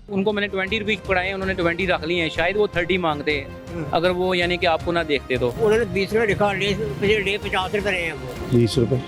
उनको मैंने 20 रुपीज़ पढ़ाए, उन्होंने 20 रख लिए हैं, शायद वो 30 मांगते हैं अगर वो यानी कि आपको ना देखते तो। उन्होंने 20 रुपये लिखा, ले 50 रुपये रहे हैं वो। 20 रुपए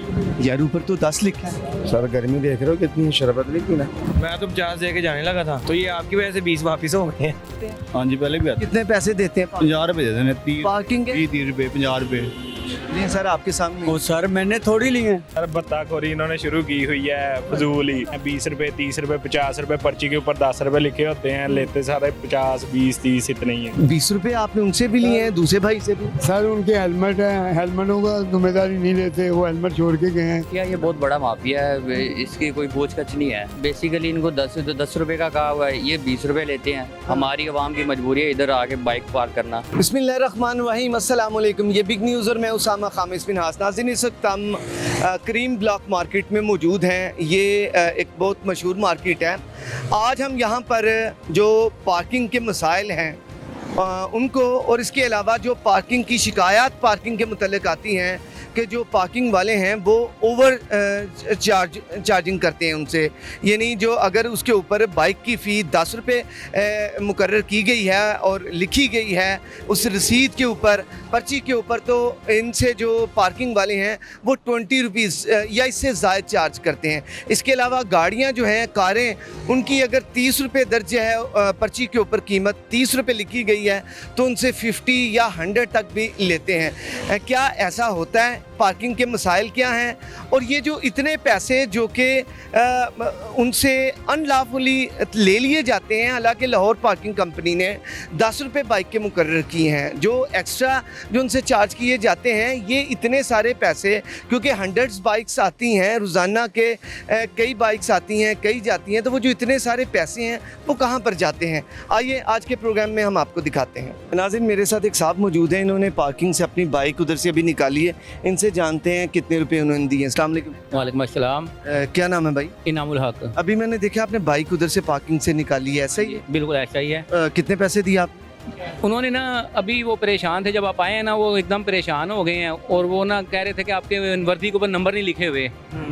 यार ऊपर तो 10 लिखा है। सर, गर्मी देख रहे हो कितनी है, शरबत नहीं पीना। मैं तो 50 दे के जाने लगा था, तो ये आपकी वजह से 20 वापिस हो गए हैं। हाँ जी, पहले भी आते कितने पैसे देते हैं 50 रुपए देते हैं, 30 पार्किंग के? 30 रुपए 50 रुपए। नहीं सर, आपके सामने। वो सर मैंने थोड़ी लिए हैं। सर बत्ताखोरी इन्होंने शुरू की हुई है, फजूल ही। 20 रुपए 30 रुपए 50 रुपए, पर्ची के ऊपर 10 रुपए लिखे होते हैं, लेते सारे 50 20 30 इतने ही है। 20 रुपए आपने उनसे भी लिए हैं, दूसरे भाई से भी? सर उनके हेलमेट है, हेलमेटों का जिम्मेदारी नहीं लेते, वो हेलमेट छोड़ के गए हैं। क्या ये बहुत बड़ा माफिया है, इसकी कोई बोझ कच नहीं है। बेसिकली इनको 10 रुपए का कहा हुआ है, ये 20 रुपए लेते हैं। हमारी आवाम की मजबूरी है इधर आके बाइक पार्क करना। बिस्मिल्लाहिर्रहमानिर्रहीम, अस्सलाम वालेकुम। ये बिग न्यूज़ और मैं उसामा खामिस बिन हास। नाज़रीन, इस वक्त हम करीम ब्लॉक मार्केट में मौजूद हैं। ये एक बहुत मशहूर मार्केट है। आज हम यहाँ पर जो पार्किंग के मसाइल हैं उनको, और इसके अलावा जो पार्किंग की शिकायत पार्किंग के मुतल्लिक आती हैं कि जो पार्किंग वाले हैं वो ओवर चार्जिंग करते हैं उनसे, यानी जो अगर उसके ऊपर बाइक की फ़ी 10 रुपये मुकर्रर की गई है और लिखी गई है उस रसीद के ऊपर, पर्ची के ऊपर, तो इनसे जो पार्किंग वाले हैं वो 20 रुपीज़ या इससे ज़ायद चार्ज करते हैं। इसके अलावा गाड़ियाँ जो हैं, कारें, उनकी अगर 30 रुपये दर्ज है पर्ची के ऊपर, कीमत 30 रुपये लिखी गई है, तो उनसे 50 या 100 तक भी लेते हैं। क्या ऐसा होता है? पार्किंग के मसाइल क्या हैं? और ये जो इतने पैसे जो कि उनसे अनलॉफुली ले लिए जाते हैं, हालांकि लाहौर पार्किंग कंपनी ने 10 रुपये बाइक के मुकर्रर किए हैं, जो एक्स्ट्रा जो उनसे चार्ज किए जाते हैं, ये इतने सारे पैसे, क्योंकि हंड्रेड्स बाइक्स आती हैं रोज़ाना के, कई बाइक्स आती हैं, कई जाती हैं, तो वो जो इतने सारे पैसे हैं वो कहाँ पर जाते हैं? आइए आज के प्रोग्राम में हम आपको दिखाते हैं। नाज़रीन, मेरे साथ एक साहब मौजूद हैं, इन्होंने पार्किंग से अपनी बाइक उधर से अभी निकाली है। इनसे जानते हैं कितने रुपए उन्होंने दिए। अस्सलाम वालेकुम। वालेकुम अस्सलाम। क्या नाम है भाई? इनामुल हक। अभी मैंने देखा आपने बाइक उधर से पार्किंग से निकाली है, ऐसा ही है? बिल्कुल ऐसा ही है। कितने पैसे दिए आप? उन्होंने ना, अभी वो परेशान थे, जब आप आए हैं ना वो एकदम परेशान हो गए हैं, और वो ना कह रहे थे कि आपके वर्दी के ऊपर नंबर नहीं लिखे हुए।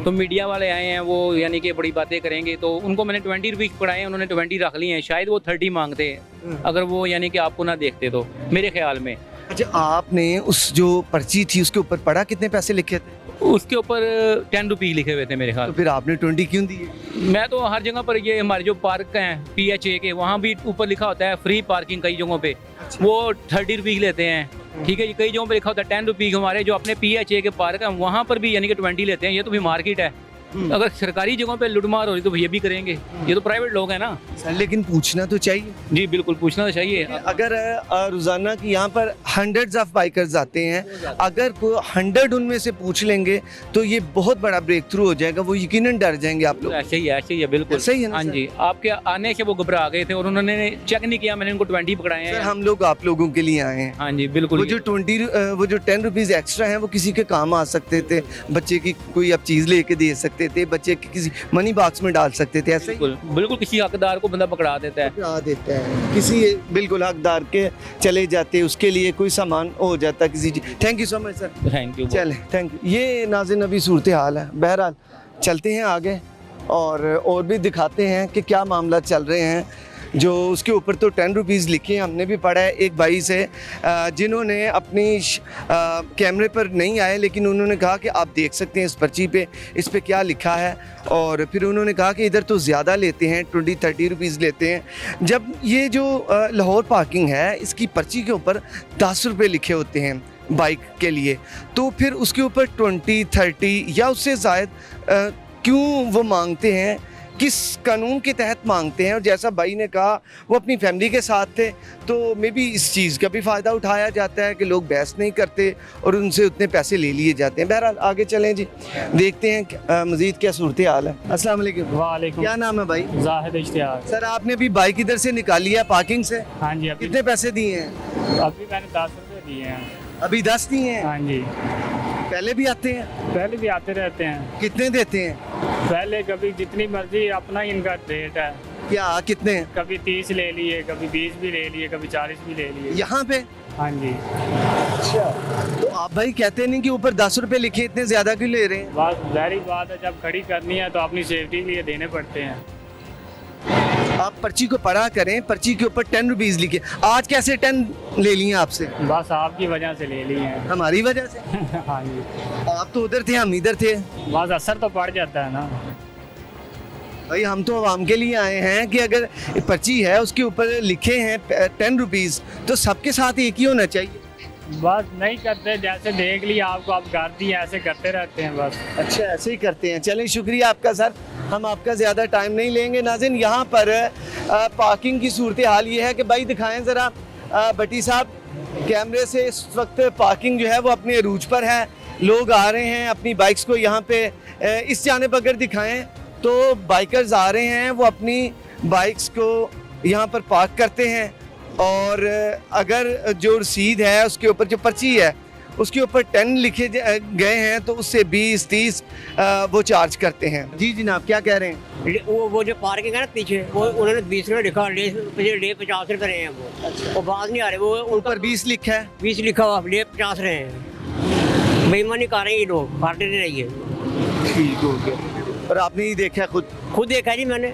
तो मीडिया वाले आए हैं, वो यानी कि बड़ी बातें करेंगे, तो उनको मैंने 20 रुपीज़ पढ़ाए, उन्होंने 20 रख लिए हैं, शायद वो 30 मांगते हैं अगर वो यानी कि आपको ना देखते तो, मेरे ख्याल में। अच्छा, आपने उस जो पर्ची थी उसके ऊपर पढ़ा कितने पैसे लिखे थे? उसके ऊपर 10 रुपीज़ लिखे हुए थे मेरे ख्याल। तो फिर आपने 20 क्यों दिए? मैं तो हर जगह पर, ये हमारे जो पार्क हैं PHA के, वहाँ भी ऊपर लिखा होता है फ्री पार्किंग, कई जगहों पे वो 30 रुपीज़ लेते हैं। ठीक है, कई जगहों पे लिखा होता है 10 रुपीज़। हमारे जो अपने PHA के पार्क हैं वहाँ पर भी यानी कि 20 लेते हैं। ये तो भी मार्केट है, अगर सरकारी जगहों पे लुटमार हो रही तो ये भी करेंगे, ये तो प्राइवेट लोग हैं ना सर। लेकिन पूछना तो चाहिए। जी बिल्कुल, पूछना तो चाहिए। अगर रोज़ाना की यहाँ पर हंड्रेड्स ऑफ बाइकर्स आते हैं, अगर कोई 100 उनमें से पूछ लेंगे तो ये बहुत बड़ा ब्रेक थ्रू हो जाएगा, वो यकीनन डर जाएंगे आप लोग। ऐसे ही है बिल्कुल सही है ना? हाँ जी, आपके आने से वो घबरा गए थे और उन्होंने चेक नहीं किया, मैंने उनको 20 पकड़ाए सर, हैं। हम लोग आप लोगों के लिए आए हैं। हाँ जी बिल्कुल। वो जो 10 रुपीज़ एक्स्ट्रा हैं वो किसी के काम आ सकते थे, बच्चे की कोई आप चीज़ लेके दे सकते थे, बच्चे की किसी मनी बॉक्स में डाल सकते थे, ऐसे ही बिल्कुल किसी हकदार को बंदा पकड़ा देता है, किसी बिल्कुल हकदार के चले जाते, उसके लिए कोई सामान हो जाता किसी चीज। Thank you so much sir. Thank you. चले, थैंक यू। ये नाज़रीन अभी सूरत हाल है। बहरहाल चलते हैं आगे और भी दिखाते हैं कि क्या मामला चल रहे हैं। जो उसके ऊपर तो 10 रुपीज़ लिखे हैं, हमने भी पढ़ा है एक भाई से जिन्होंने अपनी कैमरे पर नहीं आए, लेकिन उन्होंने कहा कि आप देख सकते हैं इस पर्ची पे, इस पे क्या लिखा है। और फिर उन्होंने कहा कि इधर तो ज़्यादा लेते हैं, 20-30 रुपीज़ लेते हैं। जब ये जो लाहौर पार्किंग है, इसकी पर्ची के ऊपर 10 रुपये लिखे होते हैं बाइक के लिए, तो फिर उसके ऊपर 20-30 या उससे ज़ायद क्यों वो मांगते हैं? किस कानून के तहत मांगते हैं? और जैसा भाई ने कहा वो अपनी फैमिली के साथ थे, तो मे बी इस चीज़ का भी फ़ायदा उठाया जाता है कि लोग बहस नहीं करते और उनसे उतने पैसे ले लिए जाते हैं। बहरहाल आगे चलें जी, देखते हैं मज़ीद क्या सूरत हाल है। अस्सलाम वालेकुम। वालेकुम। क्या नाम है भाई? जाहिद इश्तियाक। सर, आपने अभी बाइक इधर से निकाली है पार्किंग से? हाँ जी, अभी कितने पैसे दिए हैं? अभी मैंने 10 रुपये दिए हैं। अभी 10 दिए हैं? हाँ जी, पहले भी आते हैं? पहले भी आते रहते हैं। कितने देते हैं? पहले कभी जितनी मर्जी, अपना ही इनका रेट है। क्या कितने? कभी 30 ले लिए, कभी 20 भी ले लिए, कभी 40 भी ले लिए। यहाँ पे? हाँ जी। अच्छा, तो आप भाई कहते नहीं कि ऊपर 10 रुपए लिखे, इतने ज्यादा क्यों ले रहे हैं? बस जाहिर बात है, जब खड़ी करनी है तो अपनी सेफ्टी के लिए देने पड़ते हैं। आप पर्ची को पढ़ा करें, पर्ची के ऊपर 10 रुपीज़ लिखे। आज कैसे 10 ले लिए आपसे? बस आपकी वजह से ले ली है। हमारी वजह से? हाँ जी, आप तो उधर थे, हम इधर थे। बस असर तो पड़ जाता है ना। भाई हम तो आवाम के लिए आए हैं कि अगर पर्ची है उसके ऊपर लिखे हैं 10 रुपीज़ तो सबके साथ एक ही होना चाहिए। बस नहीं करते, जैसे देख लिया आपको, आप कर दिए, ऐसे करते रहते हैं बस। अच्छा, ऐसे ही करते हैं। चलें, शुक्रिया आपका सर, हम आपका ज़्यादा टाइम नहीं लेंगे। नाज़रीन, यहाँ पर पार्किंग की सूरत हाल ये है कि भाई दिखाएं ज़रा भट्टी साहब कैमरे से। इस वक्त पार्किंग जो है वो अपने अरूज पर है, लोग आ रहे हैं अपनी बाइक्स को यहाँ पे इस जानिब अगर दिखाएं तो बाइकर्स आ रहे हैं, वो अपनी बाइक्स को यहाँ पर पार्क करते हैं और अगर जो रसीद है उसके ऊपर जो पर्ची है उसके ऊपर 10 लिखे गए हैं तो उससे 20-30 वो चार्ज करते हैं। जी जनाब, क्या कह रहे हैं? वो जो पार्किंग है ना पीछे, वो उन्होंने 20 रुपये लिखा, ले 50 रुपये रहे हैं वो। अच्छा। वो बात नहीं आ रही, वो ऊपर 20 लिखा है, 20 लिखा हुआ, ले 50 रहे हैं। बेईमानी कर रहे हैं ये लोग, पार्टी नहीं रही है। ठीक हो गया। और आपने ही देखा, खुद देखा जी मैंने,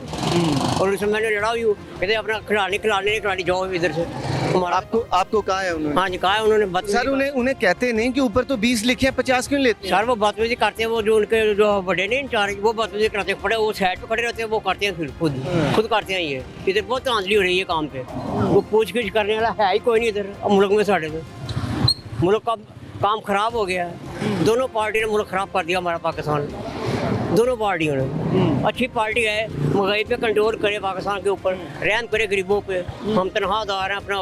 और उसमें मैंने लड़ा हुई हूँ, कहते अपना खिलाड़ी जाओ इधर से। हमारा आपको कहा है उन्होंने? हाँ जी, कहा है उन्होंने। सर उन्हें कहते नहीं कि ऊपर तो 20 लिखे हैं, 50 क्यों लेते हैं? सर वो बदतमीजी करते हैं, वो जो उनके जो बड़े नहीं इंचार्ज, वो बदतमीजी करते हैं, वो साइड पे खड़े रहते हैं, वो करते हैं, फिर खुद करते हैं। ये इधर बहुत धांधली हो रही है काम पे, वो पूछ गिछ करने वाला है ही कोई नहीं इधर मुल्क में। साढ़े तो मुल्क का काम खराब हो गया है, दोनों पार्टी ने मुल्क खराब कर दिया हमारा पाकिस्तान, दोनों पार्टियों ने। अच्छी पार्टी है, महंगाई पे कंट्रोल करे, पाकिस्तान के ऊपर रहम करे गरीबों पे। हम तनख्वाहदार हैं, अपना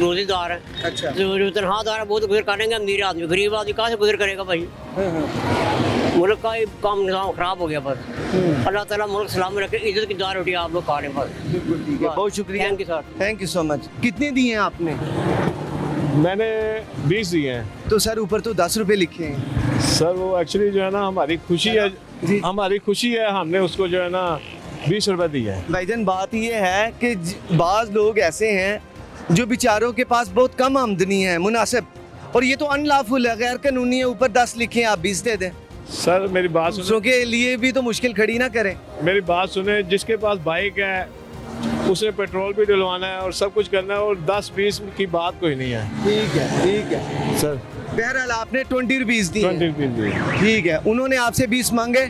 रोज़ीदार हैं। अच्छा। जो तनख्वाहदार है वो तो गुजर करेंगे, अमीर आदमी गरीब आदमी कहाँ से गुजर करेगा भाई? मुल्क का काम निज़ाम खराब हो गया बस। अल्लाह ताला मुल्क सलामत रखे, इज्जत की दार रोटी आप लोग खा रहे हैं बस। बहुत शुक्रिया, thank you sir, thank you so much. कितने दिए हैं आपने? मैंने 20 दिए हैं। तो सर ऊपर तो 10 रुपए लिखे हैं। सर वो एक्चुअली जो है ना हमारी खुशी है, हमने उसको जो है ना 20 रुपए दिए हैं। भाईजान बात ये है कि बाज़ लोग ऐसे हैं जो बेचारों के पास बहुत कम आमदनी है मुनासिब, और ये तो अनलॉफुल है, गैर कानूनी है, ऊपर 10 लिखे हैं, आप 20 दे दें। सर मेरी बात दूसरों सुनो, के लिए भी तो मुश्किल खड़ी ना करें। मेरी बात सुने, जिसके पास बाइक है उसे पेट्रोल भी डलवाना है और सब कुछ करना है, और 10-20 की बात कोई नहीं है। ठीक है सर बहरहाल आपने 20 रुपीज़ दिए। 20 रुपीज़ दिए। ठीक है, उन्होंने आपसे 20 मांगे।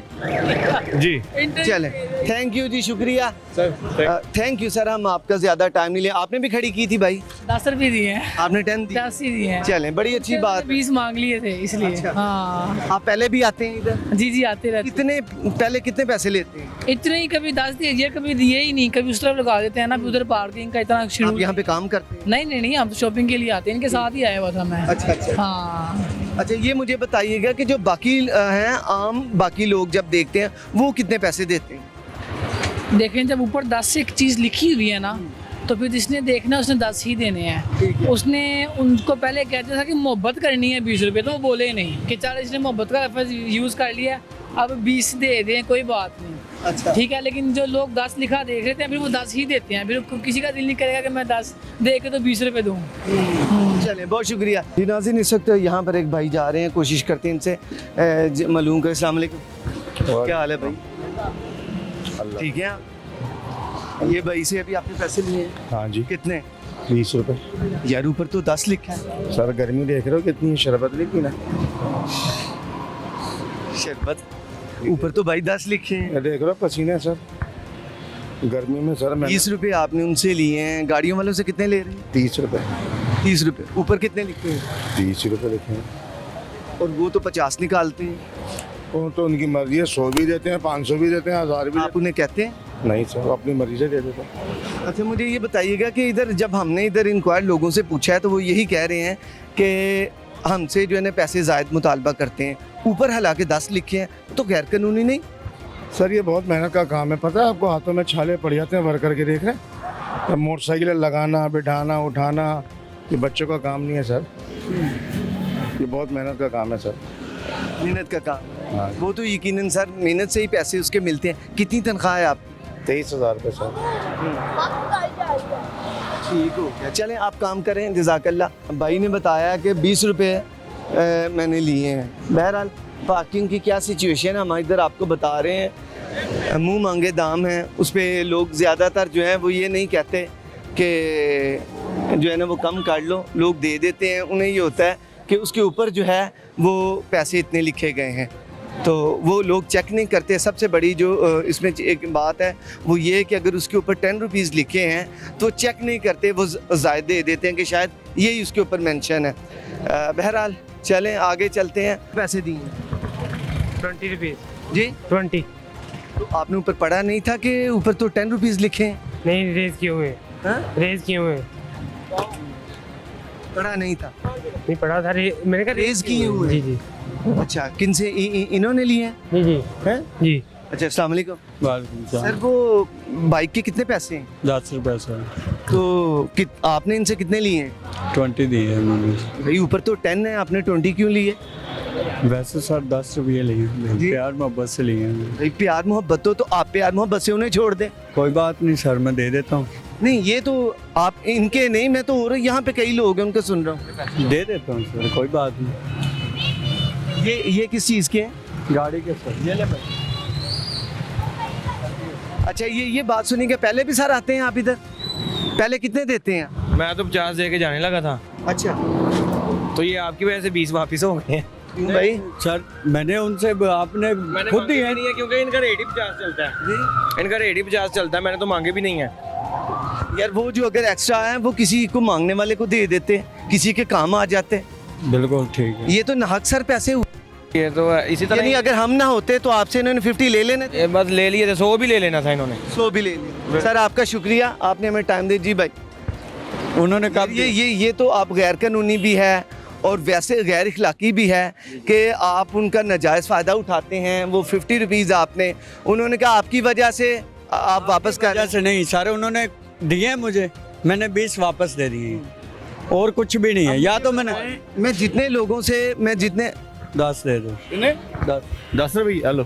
जी चलें, थैंक यू जी, शुक्रिया सर। थैंक यू सर, हम आपका ज़्यादा टाइम नहीं लिया। आपने भी खड़ी की थी भाई? 10 रुपये दिए हैं। आपने 10 दिए? 10 ही दिए हैं। चलें, बड़ी अच्छी बात है। 20 मांग लिए थे इसलिए। अच्छा। हाँ आप पहले भी आते हैं इधर? जी आते रहते। पहले कितने पैसे लेते हैं? इतने ही, कभी 10 दिए, कभी दिए ही नहीं, कभी उस तरफ लगा देते हैं ना, उधर पार्किंग का इतना शुरू। आप यहाँ पे काम करते हैं? नहीं, हम तो शॉपिंग के लिए आते हैं, इनके साथ ही आया हुआ था मैं। अच्छा। हाँ। अच्छा, ये मुझे बताइएगा कि जो बाकी हैं आम बाकी लोग जब देखते हैं वो कितने पैसे देते हैं? देखें, जब ऊपर 10 से एक चीज़ लिखी हुई है ना, तो फिर जिसने देखना उसने 10 ही देने हैं। उसने उनको पहले कहते था कि मोहब्बत करनी है 20 रुपये, तो वो बोले नहीं कि चल इसने मोहब्बत का लफ्ज़ यूज़ कर लिया, अब 20 दे दें, कोई बात नहीं। अच्छा। ठीक है, लेकिन जो लोग 10 लिखा देख लेते हैं फिर वो 10 ही देते हैं, फिर किसी का दिल नहीं करेगा कि मैं 10 दे के तो 20 रुपये दूँ। चलें, बहुत शुक्रिया जी। नाज़रीन, इस वक्त यहाँ पर एक भाई जा रहे हैं, कोशिश करते हैं इनसे मालूम कर। अस्सलाम वालेकुम, क्या हाल है भाई? ठीक है। ये भाई से अभी आपने पैसे लिए हैं? हाँ जी। कितने? 20 रुपए। यार ऊपर तो 10 लिखा है। सर गर्मी देख रहे हो कितनी है, शरबत नहीं पीना? शरबत ऊपर तो भाई 10 लिखे हैं। ये देख रहे हो पसीने सर, गर्मी में सर। 20 रुपए आपने उनसे लिए हैं, गाड़ियों वालों से कितने ले रहे हैं? 30 रुपए। 30 रुपए। ऊपर कितने लिखे हैं? 30 रुपए लिखे हैं। और वो तो 50 निकालते हैं। वो तो उनकी मर्जी है, 100 भी देते हैं, 500 भी देते हैं, 1000 भी आप उन्हें कहते हैं? नहीं सर, वो अपनी मर्जी से दे देते हैं। अच्छा, मुझे ये बताइएगा कि इधर जब हमने इधर इंक्वायर लोगों से पूछा है तो वो यही कह रहे हैं कि हमसे जो है ना पैसे ज़ायद मुतालबा करते हैं, ऊपर हालांकि 10 लिखे हैं, तो गैर कानूनी नहीं? सर ये बहुत मेहनत का काम है, पता है आपको? हाथों में छाले पड़ जाते हैं वर्कर के, देख रहे हैं? अब मोटरसाइकिलें लगाना, बिठाना, उठाना, ये बच्चों का काम नहीं है सर, ये बहुत मेहनत का काम है सर। मेहनत का काम। हाँ। वो तो यकीनन सर मेहनत से ही पैसे उसके मिलते हैं। कितनी तनख्वाह है आप? 23,000 रुपये सर। ठीक हो गया, चलें आप काम करें, जज़ाकल्लाह। भाई ने बताया कि 20 रुपये मैंने लिए हैं। बहरहाल पार्किंग की क्या सिचुएशन है हम इधर आपको बता रहे हैं मुंह मांगे दाम हैं, उस पर लोग ज़्यादातर जो है वो ये नहीं कहते कि जो है ना वो कम कर लो, लोग दे देते हैं। उन्हें ये होता है कि उसके ऊपर जो है वो पैसे इतने लिखे गए हैं, तो वो लोग चेक नहीं करते। सबसे बड़ी जो इसमें एक बात है वो ये है कि अगर उसके ऊपर 10 रुपीज़ लिखे हैं तो चेक नहीं करते, वो ज़ायद दे देते हैं कि शायद यही उसके ऊपर मेंशन है। बहरहाल चलें आगे चलते हैं। पैसे दिए 20 रुपीज़ जी 20 तो आपने ऊपर पढ़ा नहीं था कि ऊपर तो 10 रुपीज़ लिखे हैं? नहीं रेज किए हुए रेज किए हुए पढ़ा नहीं था? नहीं पढ़ा था मैंने कहा रेज किए हुए? जी जी अच्छा, किन से इन्होंने लिए हैं? जी जी हैं? जी अच्छा, अस्सलाम वालेकुम। सर वो बाइक के कितने पैसे हैं? 10 रुपए सर। तो आपने इनसे कितने लिए हैं? 20 दिए हैं मैंने। भाई ऊपर तो 10 है, आपने 20 क्यों लिए? वैसे सर 10 रुपये लिए हैं, जी। प्यार मोहब्बत से लिए हैं। भाई प्यार मोहब्बत तो आप प्यार मोहब्बत से उन्हें छोड़ दें। कोई बात नहीं सर, मैं दे देता हूँ। नहीं ये तो आप इनके नहीं, मैं तो और यहाँ पे कई लोग हैं उनके सुन रहा हूँ। दे देता हूँ सर, कोई बात नहीं। ये किस चीज़ के हैं? गाड़ी के सर। ये ले भाई। अच्छा ये बात सुनिएगा, पहले भी सर आते हैं आप इधर? पहले कितने देते हैं? मैं तो 50 दे के जाने लगा था, अच्छा, तो ये आपकी वजह से 20 वापस हो गए हैं। क्यों भाई? सर मैंने उनसे आपने खुद दिए नहीं है क्योंकि इनका रेट ही 50 चलता है। इनका रेट ही 50 चलता है, मैंने तो मांगे भी नहीं है। यार वो जो अगर एक्स्ट्रा है वो किसी को मांगने वाले को दे देते, किसी के काम आ जाते। बिल्कुल ठीक है। ये तो नाहक सर पैसे हुए। ये तो इसी तरह यानी अगर हम ना होते तो आपसे इन्होंने 50 ले लेने थे। ये बस ले लिए थे, 100 भी ले लेना था इन्होंने। 100 भी ले लिए। सर आपका शुक्रिया, आपने हमें टाइम दे। जी भाई उन्होंने कहा ये तो आप गैर कानूनी भी है और वैसे गैर इखलाकी भी है कि आप उनका नाजायज़ फ़ायदा उठाते हैं। वो 50 रुपीज़ आपने, उन्होंने कहा आपकी वजह से आप वापस कर। से नहीं सारे उन्होंने दिए हैं मुझे, मैंने 20 वापस दे दिए और कुछ भी नहीं है। या तो मैं जितने लोगों से 10 दे दो। 10 रुपये। हेलो,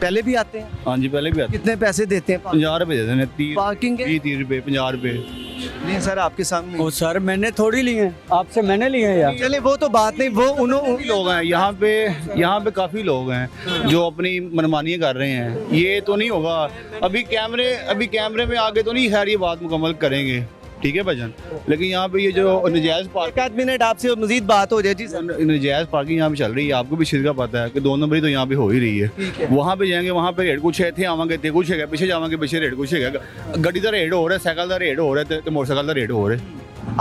पहले भी आते हैं? हाँ जी पहले भी आते। कितने पैसे देते हैं? 50 रुपये देते हैं। 30 पार्किंग के? 30 रुपये, 50 रुपये। नहीं सर आपके सामने। ओ सर मैंने थोड़ी लिए हैं, आपसे मैंने लिए हैं यार। चले वो तो बात नहीं, वो उन्होंने लोग हैं यहाँ पे काफ़ी लोग हैं जो अपनी मनमानियाँ कर रहे हैं। ये तो नहीं होगा। अभी कैमरे में आगे तो नहीं खैर ये बात मुकम्मल करेंगे, ठीक है भाईजान। लेकिन यहाँ पे ये जो नजायज़ एक आध मिनट आपसे मजीद बात हो जाए। जी सर नजायज़ पार्किंग यहाँ पे चल रही है, आपको भी चीज़ का पता है कि 2 नंबरी तो यहाँ पे हो ही रही है। वहाँ पे जाएंगे, वहाँ पे रेट कुछ है, थे आवांगे ते कुछ है, पीछे जावांगे पीछे रेट कुछ है। गड्डी का रेट हो रहा है, साइकिल का रेट हो रहा है, तो मोटरसाइकिल का रेट हो रहा है।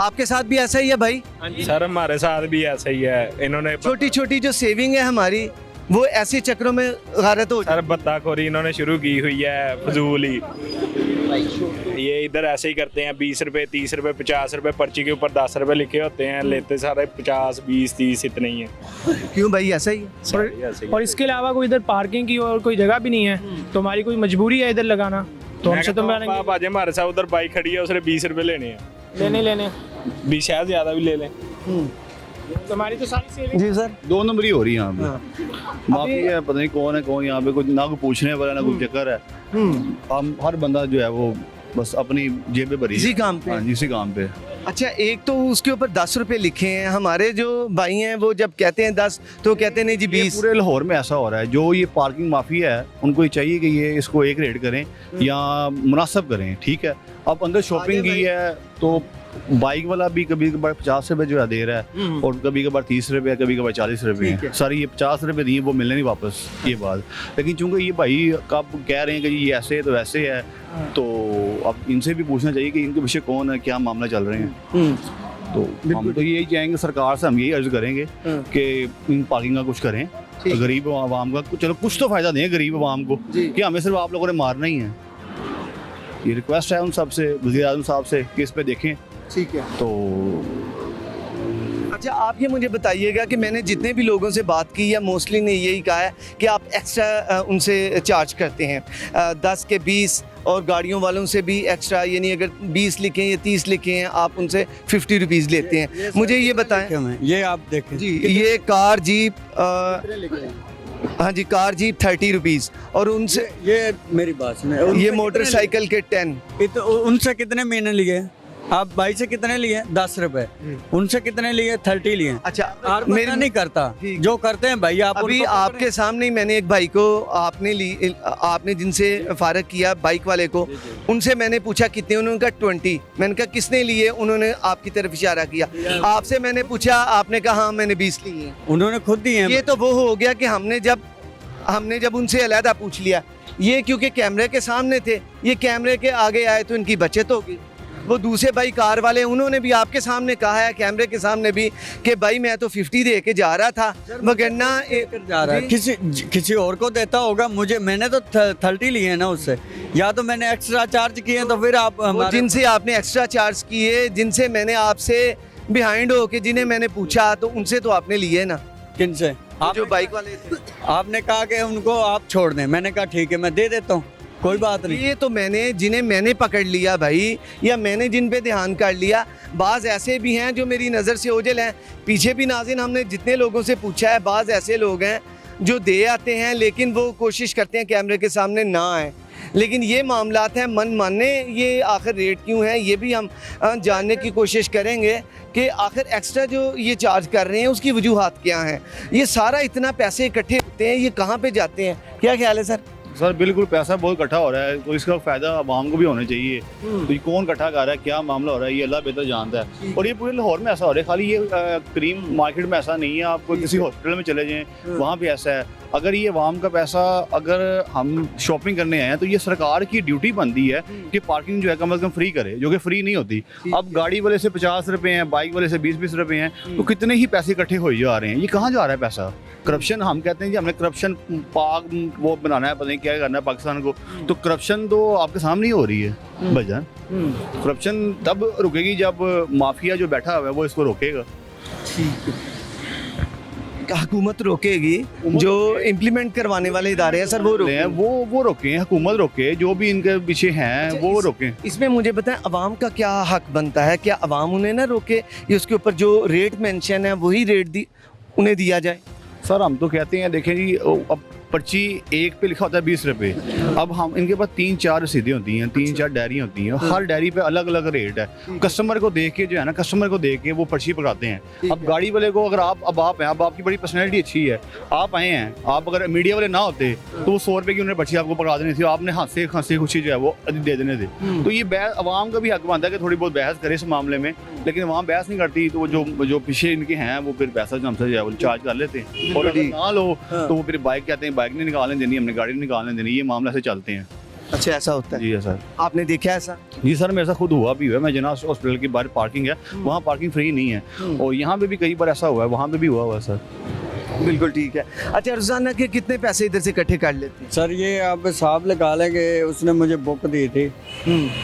आपके साथ भी ऐसा ही है भाई? सर हमारे साथ भी ऐसा ही है। इन्होंने छोटी छोटी जो सेविंग है हमारी वो ऐसे चक्रों में गारत हो सर बत्ताखोरी इन्होंने शुरू की हुई है, फजूल ही। ये इधर ऐसे ही करते हैं, 20 रुपए 30 रुपए 50 रुपए, पर्ची के ऊपर 10 रुपए लिखे होते हैं, लेते सारे 50 20 30 इतने ही है। क्यों भाई ऐसा ही? और इसके अलावा कोई इधर पार्किंग की और कोई जगह भी नहीं है, तो हमारी कोई मजबूरी है इधर लगाना, तो हमसे तो आप आज हमारे साथ उधर बाइक खड़ी है, उसने 20 रुपए लेने हैं। लेने 20 शायद ज़्यादा भी ले लें। तो हमारी तो सारी सेविंग। जी सर 2 नंबरी हो रही है यहाँ पे। माफी है, पता नहीं कौन है कौन यहाँ पे, कुछ ना कोई पूछने वाला ना कोई चक्कर है। हम हर बंदा जो है वो बस अपनी जेब पे भरी इसी काम पे। हाँ जी इसी काम पे। अच्छा एक तो उसके ऊपर 10 रुपए लिखे हैं, हमारे जो भाई हैं वो जब कहते हैं 10 तो कहते हैं नहीं जी 20। पूरे लाहौर में ऐसा हो रहा है, जो ये पार्किंग माफिया है उनको ये चाहिए कि ये इसको एक रेट करें या मुनासिब करें, ठीक है। अब अंदर शॉपिंग की है तो बाइक वाला भी कभी कभार 50 रुपए जो है दे रहा है और कभी कभार 30 रुपए, कभी कभार 40 रुपए। सर ये 50 रुपए दिए वो मिलने नहीं वापस, ये बात। लेकिन चूंकि ये भाई कब कह रहे हैं कि ये ऐसे है तो वैसे है, तो अब इनसे भी पूछना चाहिए कि इनके पीछे कौन है, क्या मामला चल रहे हैं। तो हम तो यही चाहेंगे सरकार से, हम यही अर्ज करेंगे कि इन पार्किंग का कुछ करें, तो गरीब आवाम का चलो कुछ तो फायदा दें गरीब आवाम को, कि हमें सिर्फ आप लोगों ने मारना ही है। ये रिक्वेस्ट है उन सबसे, वज़ीर आज़म साहब से कि इस पे देखें, ठीक है। तो अच्छा आप ये मुझे बताइएगा कि मैंने जितने भी लोगों से बात की या मोस्टली ने यही कहा है कि आप एक्स्ट्रा उनसे चार्ज करते हैं, 10 के 20, और गाड़ियों वालों से भी एक्स्ट्रा, यानी अगर 20 लिखे या 30 लिखे हैं आप उनसे 50 रुपीज़ लेते हैं। मुझे ये बताएं। ये आप देखें जी ये कार जीप हाँ जी कार जीप 30 रुपीज़, और उनसे ये मेरी बात सुने, ये मोटरसाइकिल के 10। उनसे कितने महीने लिए? आप भाई से कितने लिए? 10 रुपए। उनसे कितने लिए? 30 लिए। अच्छा मेरा नहीं करता, जो करते हैं भाई आप अभी उनको आपके सामने ही मैंने एक भाई को आपने जिनसे फारग किया बाइक वाले को, उनसे मैंने पूछा कितने, उन्होंने कहा 20। मैंने कहा किसने लिए? उन्होंने आपकी तरफ इशारा किया। आपसे मैंने पूछा, आपने कहा हाँ मैंने 20 लिए। उन्होंने खुद दिए हैं। ये तो वो हो गया कि हमने जब उनसे अलहदा पूछ लिया, ये क्योंकि कैमरे के सामने थे, ये कैमरे के आगे आए तो इनकी बचत होगी। वो दूसरे भाई कार वाले, उन्होंने भी आपके सामने कहा है कैमरे के सामने भी कि भाई मैं तो 50 दे के जा रहा था, वगरना जा रहा है किसी और को देता होगा। मैंने तो 30 लिए हैं ना उससे, या तो मैंने एक्स्ट्रा चार्ज किए हैं तो फिर आप जिनसे आपने एक्स्ट्रा चार्ज किए, जिनसे मैंने आपसे बिहाइंड हो के जिन्हें मैंने पूछा, तो उनसे तो आपने लिए ना। किन से? आप जो बाइक वाले थे, आपने कहा कि उनको आप छोड़ दें, मैंने कहा ठीक है मैं दे देता हूँ, कोई बात नहीं। ये तो जिन्हें मैंने पकड़ लिया भाई, या मैंने जिन पे ध्यान कर लिया, बाज़ ऐसे भी हैं जो मेरी नज़र से ओझल हैं। पीछे भी नाज़रीन हमने जितने लोगों से पूछा है, बाज़ ऐसे लोग हैं जो दे आते हैं लेकिन वो कोशिश करते हैं कैमरे के सामने ना आए। लेकिन ये मामलात हैं मन माने, ये आखिर रेट क्यों है, ये भी हम जानने की कोशिश करेंगे कि आखिर एक्स्ट्रा जो ये चार्ज कर रहे हैं उसकी वजूहात क्या हैं। ये सारा इतना पैसे इकट्ठे होते हैं, ये कहाँ पे जाते हैं, क्या ख्याल है सर? सर बिल्कुल पैसा बहुत इकट्ठा हो रहा है, तो इसका फ़ायदा आवाम को भी होना चाहिए। तो ये कौन इकट्ठा कर रहा है, क्या मामला हो रहा है, ये अल्लाह बेहतर जानता है। और ये पूरे लाहौर में ऐसा हो रहा है, खाली ये क्रीम मार्केट में ऐसा नहीं है। आप किसी हॉस्पिटल में चले जाएँ, वहाँ भी ऐसा है। अगर ये आवाम का पैसा अगर हम शॉपिंग करने आए हैं तो ये सरकार की ड्यूटी बनती है कि पार्किंग जो है कम अज़ कम फ्री करे, जो कि फ्री नहीं होती। अब गाड़ी वाले से 50 रुपये हैं, बाइक वाले से 20-20 रुपये हैं, तो कितने ही पैसे इकट्ठे हो जा रहे हैं। ये कहाँ जा रहा है पैसा? करप्शन, हम कहते हैं कि हमने करप्शन पाक वो बनाना है, पता नहीं क्या करना है पाकिस्तान को, तो करप्शन तो आपके सामने ही हो रही है भाईजान। करप्शन तब रुकेगी जब माफिया जो बैठा हुआ है वो इसको रोकेगा। हुकूमत रोकेगी, जो इम्प्लीमेंट करवाने वाले इदारे हैं सर वो रोके हैं, वो रोके, हुकूमत रोके, जो भी इनके पीछे हैं वो रोके। इसमें मुझे बताएं अवाम का क्या हक बनता है? क्या अवाम उन्हें ना रोके, ये उसके ऊपर जो रेट मेंशन है वही रेट उन्हें दिया जाए? सर हम तो कहते हैं, देखें जी, अब पर्ची एक पे लिखा होता है 20 रुपये। अब हम इनके पास 3-4 रसीदें होती हैं, 3-4 डायरी होती हैं, हर डायरी पे अलग अलग रेट है। कस्टमर को देख के जो है ना, कस्टमर को देख के वो पर्ची पकड़ाते हैं। अब गाड़ी वाले को अगर आप हैं, अब आपकी बड़ी पर्सनैलिटी अच्छी है, आप आए हैं, आप अगर मीडिया वाले ना होते तो वो 100 रुपये की उन्हें पर्ची आपको पकड़ा देनी थी, आपने हंसे खुशी जो है वो दे देने थे। तो ये अवाम का भी हक बनता है कि थोड़ी बहुत बहस करे इस मामले में, लेकिन अवाम बहस नहीं करती, तो जो पीछे इनके हैं वो फिर पैसा जो हमसे जो है वो चार्ज कर लेते हैं। और अगर ना लो तो वो फिर बाइक कहते हैं बाइक नहीं निकालने देनी, हमने गाड़ी निकालने देनी। ये मामला से चलते हैं। अच्छा ऐसा होता है? जी सर। आपने देखा ऐसा? जी सर, मेरे साथ खुद हुआ भी हुआ है। मैं जनाब हॉस्पिटल के बाहर पार्किंग है, वहाँ पार्किंग फ्री नहीं है, और यहाँ पे भी कई बार ऐसा हुआ है, वहाँ पे भी हुआ है सर। बिल्कुल ठीक है। अच्छा रोजाना के कितने पैसे इधर से इकट्ठे कर लेते हैं? सर ये आप हिसाब लगा लें कि उसने मुझे बुक दी थी,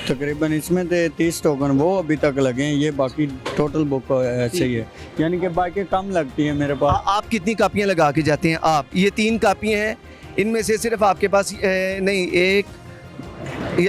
तकरीबन इसमें थे 30 टोकन, वो अभी तक लगे हैं, ये बाकी टोटल बुक ऐसे ही है, यानी कि बाकी कम लगती है मेरे पास। आप कितनी कापियाँ लगा के जाते हैं? आप ये 3 कापियाँ हैं, इनमें से सिर्फ आपके पास नहीं एक,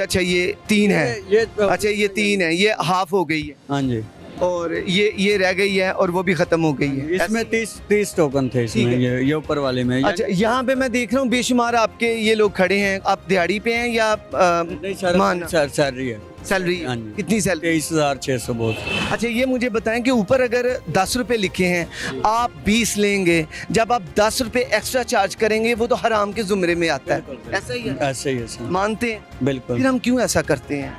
अच्छा ये 3 है, अच्छा ये 3 है, ये हाफ हो गई है। हाँ जी। और ये रह गई है और वो भी खत्म हो गई है। इसमें 30 टोकन थे इसमें, ये ऊपर वाले में। अच्छा यहाँ पे मैं देख रहा हूँ बेशुमार आपके ये लोग खड़े हैं, आप दिहाड़ी पे हैं या सैलरी है? सैलरी कितनी सैलरी? 23,600 बहुत। अच्छा ये मुझे बताएं कि ऊपर अगर 10 रुपए लिखे हैं, आप 20 लेंगे, जब आप 10 रुपए एक्स्ट्रा चार्ज करेंगे वो तो हराम के जुमरे में आता है, ऐसा ही है? ऐसे ही है, मानते हैं? बिल्कुल। फिर हम क्यों ऐसा करते हैं?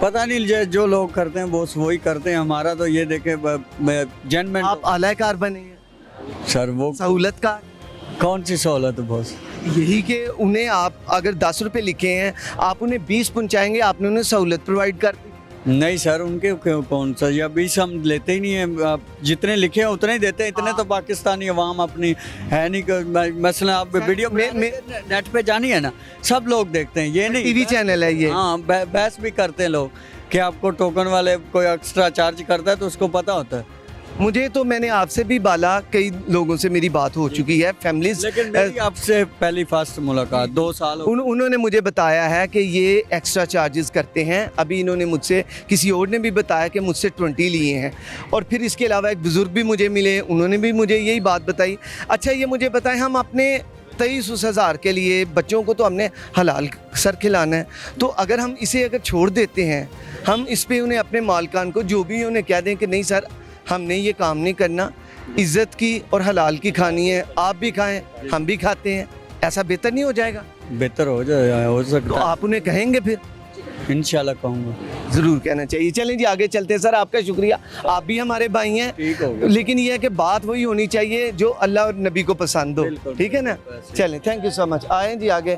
पता नहीं, जो लोग करते हैं बॉस वही करते हैं। हमारा तो ये देखे जेन्टलमैन। आप आलाकार बने हैं सर, वो सहूलत का कौन सी सहूलत है बॉस? यही कि उन्हें आप अगर 10 रुपए लिखे हैं, आप उन्हें 20 पहुंचाएंगे, आपने उन्हें सहूलत प्रोवाइड कर दी। नहीं सर, उनके कौन सा, या 20 हम लेते ही नहीं है, आप जितने लिखे हैं उतने ही देते हैं। इतने तो पाकिस्तानी अवाम अपनी है नहीं। मसला आप वीडियो में नेट पे जानी है ना, सब लोग देखते हैं, ये नहीं टीवी चैनल है ये। हाँ, बहस भी करते हैं लोग कि आपको टोकन वाले कोई एक्स्ट्रा चार्ज करता है तो उसको पता होता है। मुझे तो मैंने आपसे भी बाला, कई लोगों से मेरी बात हो चुकी है, फैमिलीज, लेकिन मेरी आपसे पहली फर्स्ट मुलाकात 2 साल उन्होंने मुझे बताया है कि ये एक्स्ट्रा चार्जेस करते हैं। अभी इन्होंने मुझसे, किसी और ने भी बताया कि मुझसे 20 लिए हैं। और फिर इसके अलावा एक बुज़ुर्ग भी मुझे मिले, उन्होंने भी मुझे यही बात बताई। अच्छा ये मुझे बताएं, हम अपने 23 हज़ार के लिए बच्चों को तो हमने हलाल सर खिलाना है, तो अगर हम इसे अगर छोड़ देते हैं, हम इस पे उन्हें अपने मालकान को जो भी उन्हें कह दें कि नहीं सर हमने ये काम नहीं करना, इज़्ज़त की और हलाल की खानी है, आप भी खाएं हम भी खाते हैं, ऐसा बेहतर नहीं हो जाएगा? बेहतर हो जाए, हो तो सकता आप उन्हें कहेंगे फिर? है इंशाल्लाह कहूँगा। ज़रूर कहना चाहिए। चलें जी आगे चलते हैं सर, आपका शुक्रिया, आप भी हमारे भाई हैं, ठीक हो गया। लेकिन ये है कि बात वही होनी चाहिए जो अल्लाह और नबी को पसंद हो, बिल्कुल, ठीक है ना? चलें, थैंक यू सो मच। आएँ जी आगे,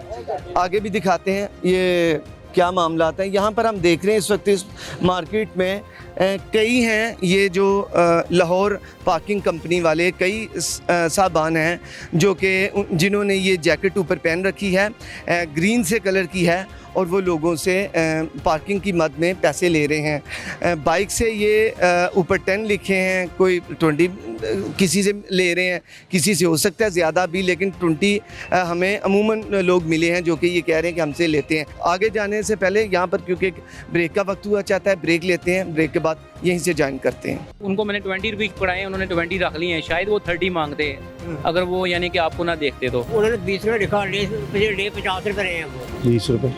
आगे भी दिखाते हैं ये क्या मामला आता है। यहाँ पर हम देख रहे हैं इस वक्त इस मार्केट में कई हैं ये जो लाहौर पार्किंग कंपनी वाले कई साहबान हैं जो कि जिन्होंने ये जैकेट ऊपर पहन रखी है, ग्रीन से कलर की है, और वो लोगों से पार्किंग की मद में पैसे ले रहे हैं। बाइक से ये ऊपर 10 लिखे हैं, कोई 20 किसी से ले रहे हैं, किसी से हो सकता है ज़्यादा भी, लेकिन 20 हमें अमूमन लोग मिले हैं जो कि ये कह रहे हैं कि हमसे लेते हैं। आगे जाने से पहले यहाँ पर क्योंकि ब्रेक का वक्त हुआ चाहता है, ब्रेक लेते हैं, ब्रेक के बाद यहीं से ज्वाइन करते हैं। उनको मैंने 20 रुपये पढ़ाए हैं, उन्होंने 20 रख लिए हैं, शायद वो 30 मांगते हैं अगर वो यानी कि आपको ना देखते तो। उन्होंने 20 रुपये लिखा, ले 50 रुपये रहे हैं वो। 20 रुपये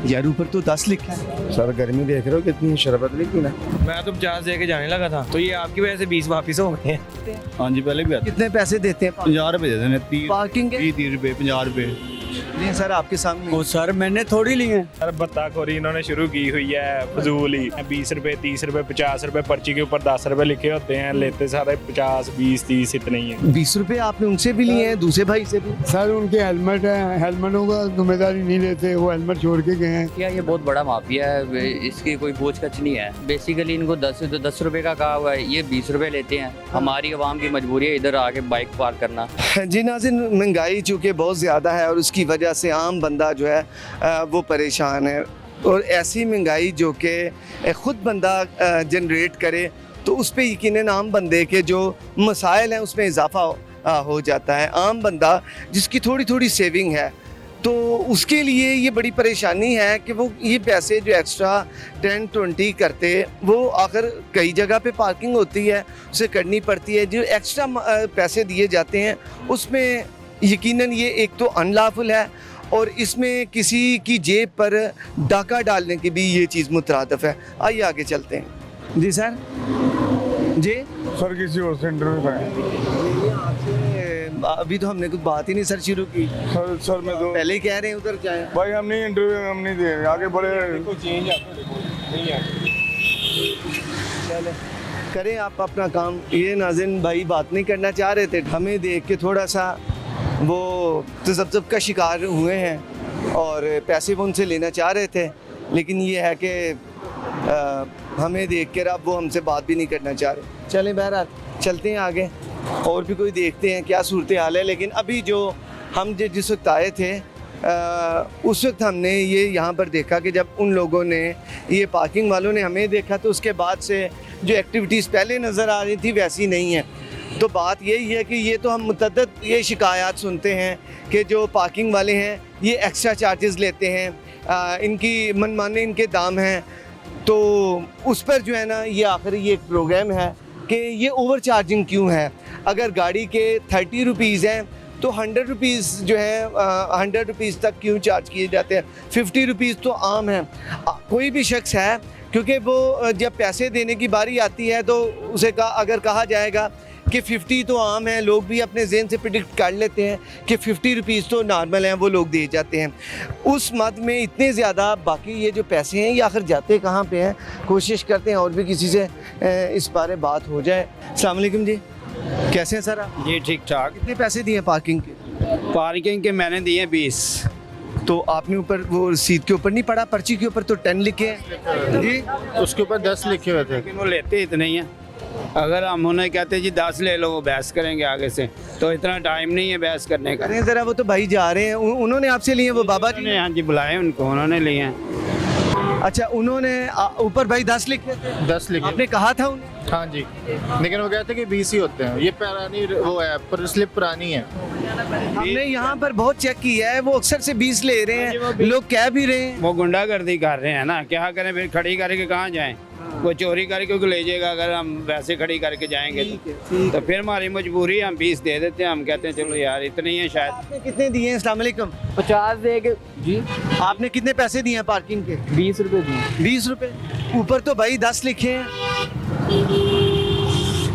यार ऊपर तो 10 लिखा है। सर गर्मी देख रहे हो कितनी, शरबत लिखी ना। मैं तो 50 दे के जाने लगा था, तो ये आपकी वजह से 20 वापिस हो गए हैं। हाँ जी पहले भी आते कितने पैसे देते हैं? 50 रुपये देते हैं, 30 पार्किंग के? 30 रुपये 50 रुपये। नहीं सर आपके सामने। वो सर मैंने थोड़ी लिए हैं। सर बत्ताखोरी इन्होंने शुरू की हुई है फजूल ही। 20 रुपये 30 रुपये 50 रुपये पर्ची के ऊपर 10 रुपये लिखे होते हैं, लेते सारे 50 20 30 इतने ही है। 20 रुपये आपने उनसे भी लिए हैं, दूसरे भाई से भी? सर उनके हेलमेट है, हेलमेटों का जिम्मेदारी नहीं लेते, वो हेलमेट छोड़ के गए हैं। क्या ये बहुत बड़ा माफिया है, इसकी कोई पूछ कछ नहीं है। बेसिकली इनको 10 रुपए का कहा हुआ है, ये 20 रुपए लेते हैं। हमारी आवाम की मजबूरी है इधर आके बाइक पार्क करना। जी नाज़रीन, महंगाई चूँकि बहुत ज़्यादा है और उसकी वजह से आम बंदा जो है वो परेशान है, और ऐसी महंगाई जो कि ख़ुद बंदा जनरेट करे तो उस पर यकीनन आम बंदे के जो मसाइल हैं उसमें इजाफा हो जाता है। आम बंदा जिसकी थोड़ी थोड़ी सेविंग है तो उसके लिए ये बड़ी परेशानी है कि वो ये पैसे जो एक्स्ट्रा 10-20 करते, वो आखिर कई जगह पे पार्किंग होती है उसे करनी पड़ती है, जो एक्स्ट्रा पैसे दिए जाते हैं उसमें यकीनन ये एक तो अनलॉफुल है, और इसमें किसी की जेब पर डाका डालने की भी ये चीज़ मुतरादफ है। आइए आगे चलते हैं। जी सर, जी सर किसी और सेंटर में अभी तो हमने कुछ बात ही नहीं सर शुरू की। सर मैं तो पहले ही कह रहे हैं उधर जाएं। भाई हम नहीं इंटरव्यू हम नहीं दे रहे, आगे बढ़े। चले करें आप अपना काम। ये नाज़रीन भाई बात नहीं करना चाह रहे थे, हमें देख के थोड़ा सा वो तसब्जुब का शिकार हुए हैं और पैसे वो उनसे लेना चाह रहे थे, लेकिन ये है कि हमें देख कर अब वो हमसे बात भी नहीं करना चाह रहे। चलें बहरहाल चलते हैं आगे, और भी कोई देखते हैं क्या सूरत हाल है। लेकिन अभी जो हम जिस वक्त आए थे उस वक्त हमने ये यहाँ पर देखा कि जब उन लोगों ने, ये पार्किंग वालों ने हमें देखा तो उसके बाद से जो एक्टिविटीज़ पहले नज़र आ रही थी वैसी नहीं है। तो बात यही है कि ये तो हम मुतअद्दिद ये शिकायत सुनते हैं कि जो पार्किंग वाले हैं ये एक्स्ट्रा चार्जेस लेते हैं, इनकी मनमाने इनके दाम हैं, तो उस पर जो है ना ये आखिर ये एक प्रोग्राम है कि ये ओवर चार्जिंग क्यों है। अगर गाड़ी के 30 रुपीज़ हैं तो 100 रुपीज़ जो है 100 रुपीज़ तक क्यों चार्ज किए जाते हैं, 50 रुपीज़ तो आम है। कोई भी शख्स है, क्योंकि वो जब पैसे देने की बारी आती है तो उसे अगर कहा जाएगा कि 50 तो आम है, लोग भी अपने ज़हन से प्रिडिक्ट कर लेते हैं कि 50 रुपीज़ तो नॉर्मल हैं, वो लोग दे जाते हैं। उस मद में इतने ज़्यादा बाकी ये जो पैसे हैं ये आखिर जाते कहाँ पे हैं, कोशिश करते हैं और भी किसी से इस बारे बात हो जाए। अस्सलाम वालेकुम जी, कैसे हैं सर आप? जी ठीक ठाक। कितने पैसे दिए पार्किंग के? पार्किंग के मैंने दिए 20। तो आपने ऊपर वो रसीद के ऊपर नहीं पढ़ा, पर्ची के ऊपर तो 10 लिखे हैं जी, उसके ऊपर 10 लिखे हुए थे। लेकिन वो लेते इतने ही हैं। अगर हम उन्हें कहते जी 10 ले लो, वो बहस करेंगे आगे से, तो इतना टाइम नहीं है बहस करने का। अरे ज़रा वो तो भाई जा रहे हैं, उन्होंने आपसे लिए वो बाबा जी? हाँ जी बुलाए उनको, उन्होंने लिए हैं। अच्छा, उन्होंने ऊपर भाई 10 लिखे थे? 10 लिखे। आपने कहा था उन्हें? हाँ जी, लेकिन वो कहते कि 20 ही होते हैं, ये पुरानी वो है, पर स्लिप पुरानी है। हमने यहाँ पर बहुत चेक किया है, वो अक्सर से 20 ले रहे हैं, लोग कह भी रहे हैं। वो गुंडागर्दी कर रहे हैं ना, क्या करें फिर, खड़ी करके कहाँ जाएं। वो चोरी करके को ले जाएगा अगर हम वैसे खड़ी करके जाएंगे तो फिर हमारी मजबूरी है, हम 20 दे देते हैं। हम कहते हैं चलो यार इतने ही है शायद। आपने कितने दिए हैं? अस्सलाम वालेकुम। 50 दे के जी आपने कितने पैसे दिए हैं पार्किंग के? 20 रुपए दिए। 20 रुपए। ऊपर तो भाई 10 लिखे हैं।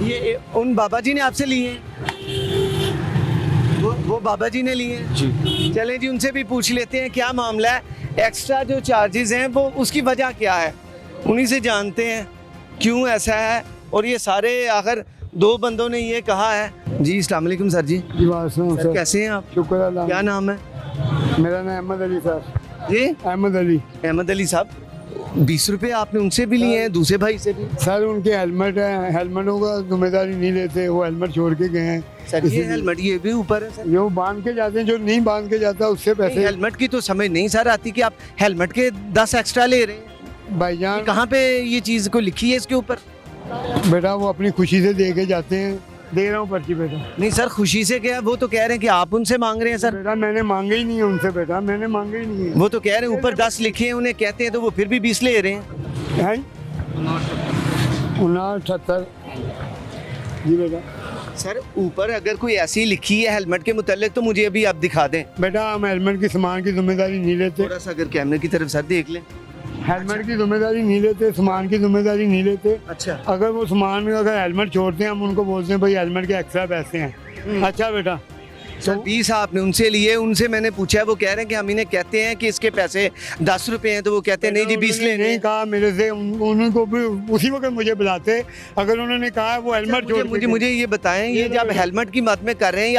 ये उन बाबा जी ने आपसे लिए हैं? वो बाबा जी ने लिए हैं जी। चलें जी, उनसे भी पूछ लेते हैं क्या मामला है। एक्स्ट्रा जो चार्जेस हैं वो उसकी वजह क्या है, उन्हीं से जानते हैं क्यों ऐसा है। और ये सारे आखिर 2 बंदों ने ये कहा है जी। अस्सलाम वालेकुम सर जी। सर कैसे हैं आप? शुक्र अल्लाह। क्या नाम है? मेरा नाम अहमद अली साहब। जी अहमद अली। अहमद अली साहब, 20 रुपए आपने उनसे भी लिए हैं, दूसरे भाई से भी? सर उनके हेलमेट है, हेलमेटों का जिम्मेदारी नहीं लेते, वो हेलमेट छोड़ के गए हैं। सर ये हेलमेट ये भी ऊपर है सर? ये वो बांध के जाते हैं, जो नहीं बांध के जाता उससे पैसे। हेलमेट की तो समझ नहीं सर आती कि आप हेलमेट के 10 एक्स्ट्रा ले रहे हैं। भाईजान कहाँ पे ये चीज़ को लिखी है इसके ऊपर? बेटा वो अपनी खुशी से दे के जाते हैं। दे रहा हूँ पर्ची बेटा। नहीं सर, खुशी से क्या, वो तो कह रहे हैं कि आप उनसे मांग रहे हैं सर। बेटा मैंने मांगे ही नहीं है उनसे, बेटा मैंने मांगे ही नहीं है। वो तो कह रहे हैं ऊपर 10 लिखे हैं, उन्हें कहते हैं तो वो फिर भी 20 ले रहे हैं। हैं 5978 जी बेटा। सर ऊपर अगर कोई ऐसी लिखी है हेलमेट के मुतालिक तो मुझे अभी आप दिखा दें। बेटा हम हेलमेट की सामान की जिम्मेदारी नहीं लेते। थोड़ा सा अगर कैमरे की तरफ सर देख लें। हेलमेट की जिम्मेदारी नहीं लेते, सामान की जिम्मेदारी नहीं लेते। अच्छा। अगर वो सामान में अगर हेलमेट छोड़ते हैं हम उनको बोलते हैं भाई हेलमेट के एक्स्ट्रा पैसे हैं। अच्छा बेटा सर 20 आपने उनसे लिए, उनसे मैंने पूछा, वो कह रहे हैं कि हम इन्हें कहते हैं कि इसके पैसे 10 रुपए हैं, तो वो कहते हैं नहीं जी 20 लेने नहीं कहा मेरे से। उनको भी उसी वक्त मुझे बुलाते अगर उन्होंने कहा वो हेलमेट छोड़। मुझे ये बताएं, ये जब हेलमेट की मद में कर रहे हैं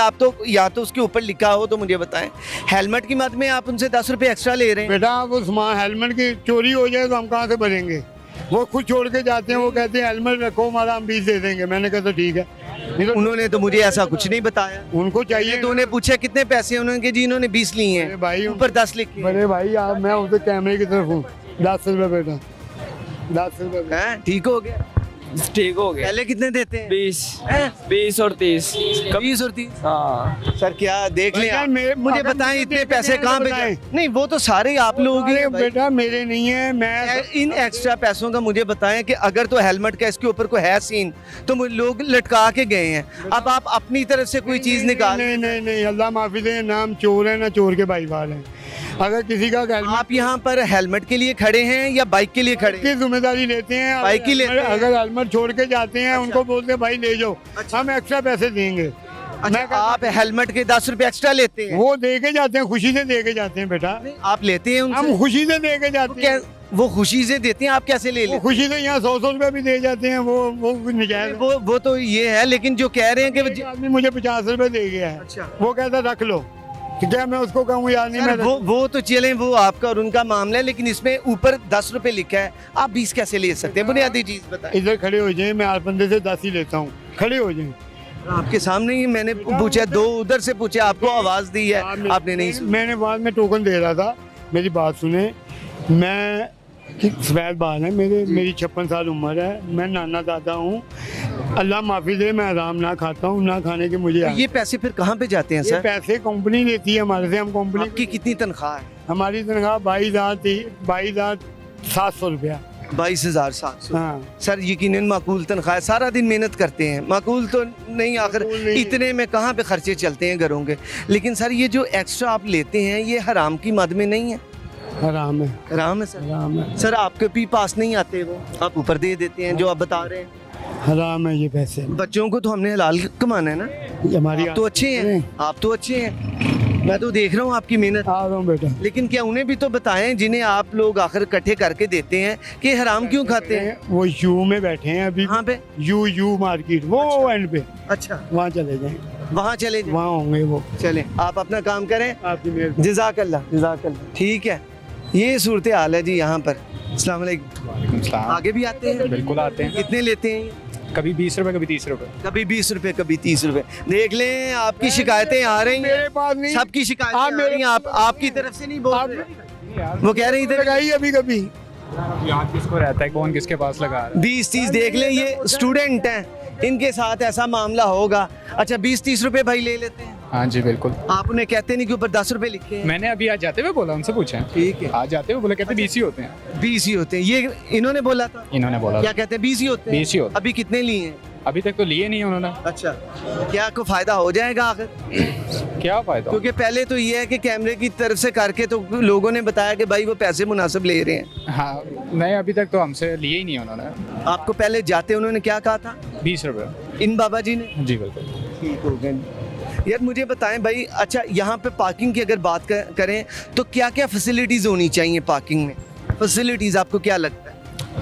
या तो उसके ऊपर लिखा हो तो मुझे बताएं, हेलमेट की मद में आप उनसे 10 रुपए एक्स्ट्रा ले रहे हैं? बेटा वो सामान हेलमेट की चोरी हो जाए तो हम कहाँ से भरेंगे? वो खुद छोड़ के जाते हैं, वो कहते हैं हेलमेट रखो हमारा, हम 20 दे देंगे। मैंने कहा तो ठीक है। नहीं तो उन्होंने तो मुझे ऐसा कुछ नहीं बताया। उनको चाहिए तो उन्हें पूछा कितने पैसे, उन्होंने जी इन्होंने 20 लिए हैं भाई, ऊपर 10 लिखे। बड़े भाई आप, मैं उसे कैमरे की तरफ हूँ। 10 रुपये बेटा, 10 रुपये। हैं ठीक हो गया? ठीक हो गया। पहले कितने देते हैं? 20 और 30। 20 और 30। हाँ सर क्या देख लें आप? मुझे बताएं इतने पैसे कहाँ पे जाए? नहीं वो तो सारे आप लोग ही बेटा मेरे नहीं है। मैं इन एक्स्ट्रा पैसों का मुझे बताएं कि अगर तो हेलमेट का इसके ऊपर कोई है सीन तो लोग लटका के गए हैं, अब आप अपनी तरफ से कोई चीज निकाल। नहीं अल्लाह माफी दे, नाम चोर है ना चोर के भाई वाल हैं। अगर किसी का आप यहाँ पर हेलमेट के लिए खड़े हैं या बाइक के लिए खड़े? की जिम्मेदारी लेते हैं, बाइक की लेते हैं। अगर हेलमेट छोड़ के जाते हैं उनको बोलते हैं भाई ले जाओ, हम एक्स्ट्रा पैसे देंगे। अच्छा, आप हेलमेट के 10 रुपए एक्स्ट्रा लेते हैं? वो दे के जाते हैं, खुशी से दे के जाते हैं बेटा। आप लेते हैं उनसे? हम खुशी से दे के जाते हैं। वो खुशी से देते हैं, आप कैसे ले लेते? खुशी से यहाँ 100 रुपए भी दे जाते हैं। वो निजायज वो तो ये है, लेकिन जो कह रहे हैं कि आदमी मुझे 50 रुपए दे गया है। अच्छा। वो कहता रख लो, क्या मैं उसको कहूँ यार नहीं? मैं वो तो चलें, वो आपका और उनका मामला है, लेकिन इसमें ऊपर 10 रुपए लिखा है, आप 20 कैसे ले सकते हैं? बुनियादी चीज बताएं। इधर खड़े हो जाए, मैं हर बंदे से 10 ही लेता हूँ। खड़े हो जाए। आपके सामने ही मैंने पूछा, 2 उधर से पूछे, आपको आवाज दी है, आपने नहीं सुनी। मैंने बाद में टोकन दे रहा था। मेरी बात सुने, मैं सफेद बाल है मेरी 56 साल उम्र है, मैं नाना दादा हूँ। अल्लाह माफी दे, मैं आराम ना खाता हूँ, ना खाने के मुझे। ये पैसे फिर कहाँ पे जाते हैं सर? पैसे कंपनी लेती है हमारे से। हम कंपनी की कितनी तनख्वाह है? हमारी तनख्वाह 22,700 रुपया। 22,700। हाँ सर यकीनन माकूल तनख्वाह है, सारा दिन मेहनत करते हैं, माकूल तो नहीं, आखिर इतने में कहाँ पे खर्चे चलते हैं घरों के। लेकिन सर ये जो एक्स्ट्रा आप लेते हैं ये हराम की मद में नहीं है? हराम है। हराम है सर? हराम है सर आपके भी पास नहीं आते, वो आप ऊपर दे देते हैं जो आप बता रहे हैं। हराम है ये पैसे। बच्चों को तो हमने हलाल कमाना है ना। हमारी आप तो अच्छे हैं, आप तो अच्छे हैं, मैं तो देख रहा हूँ आपकी मेहनत। आ रहा हूँ बेटा। लेकिन क्या उन्हें भी तो बताएं जिन्हें आप लोग आखिर इकट्ठे करके देते हैं कि हराम क्यों खाते हैं? वो यू में बैठे हैं अभी। कहाँ पे? यू मार्केट, वो एंड पे। अच्छा, वहाँ चले जाएं। वहाँ चले जाएं, वहाँ होंगे वो। चलें, आप अपना काम करें। आपकी मेहरबानी। जज़ाकल्लाह। ठीक है, ये सूरत हाल है जी यहाँ पर। अस्सलाम वालेकुम। आगे भी आते हैं? बिल्कुल आते हैं। कितने लेते हैं? कभी 20 रुपए, कभी 30 रुपए। कभी 20 रुपए, कभी 30 रुपए। देख लें, आपकी शिकायतें आ रही हैं। मेरे पास नहीं, सबकी शिकायतें आ रही हैं, आपकी तरफ से नहीं बोल रहे। वो कह रहे हैं इधर लगाई अभी कभी। याद किसको रहता है कौन किसके पास लगा रहा है? 20-30 देख लें, ये स्टूडेंट हैं, इनके साथ ऐसा मामला होगा। अच्छा 20-30 रुपए भाई ले लेते हैं। हाँ जी बिल्कुल। आप उन्हें कहते नहीं कि ऊपर 10 रुपए लिखे हैं? मैंने अभी आज जाते हुए बोला, उनसे पूछा। ठीक है। आज जाते हुए बोला, कहते 20 ही होते हैं। 20 ही होते हैं, ये इन्होंने बोला था? इन्होंने बोला क्या कहते हैं 20 ही होते हैं? 20 ही होते। अभी कितने लिए हैं? अभी तक तो लिए नहीं उन्होंने। अच्छा, क्या को फायदा हो जाएगा आखिर? क्या फायदा? क्योंकि पहले तो ये है कि कैमरे की तरफ से करके तो लोगों ने बताया कि भाई वो पैसे मुनासिब ले रहे हैं। हाँ नहीं, अभी तक तो हमसे लिए ही नहीं उन्होंने। आपको पहले जाते उन्होंने क्या कहा था? 20 रुपये। इन बाबा जी ने? जी बिल्कुल। ठीक हो गया। यार मुझे बताएं भाई, अच्छा यहाँ पे पार्किंग की अगर बात करें तो क्या क्या फैसिलिटीज़ होनी चाहिए पार्किंग में? फैसिलिटीज़ आपको क्या लगता है?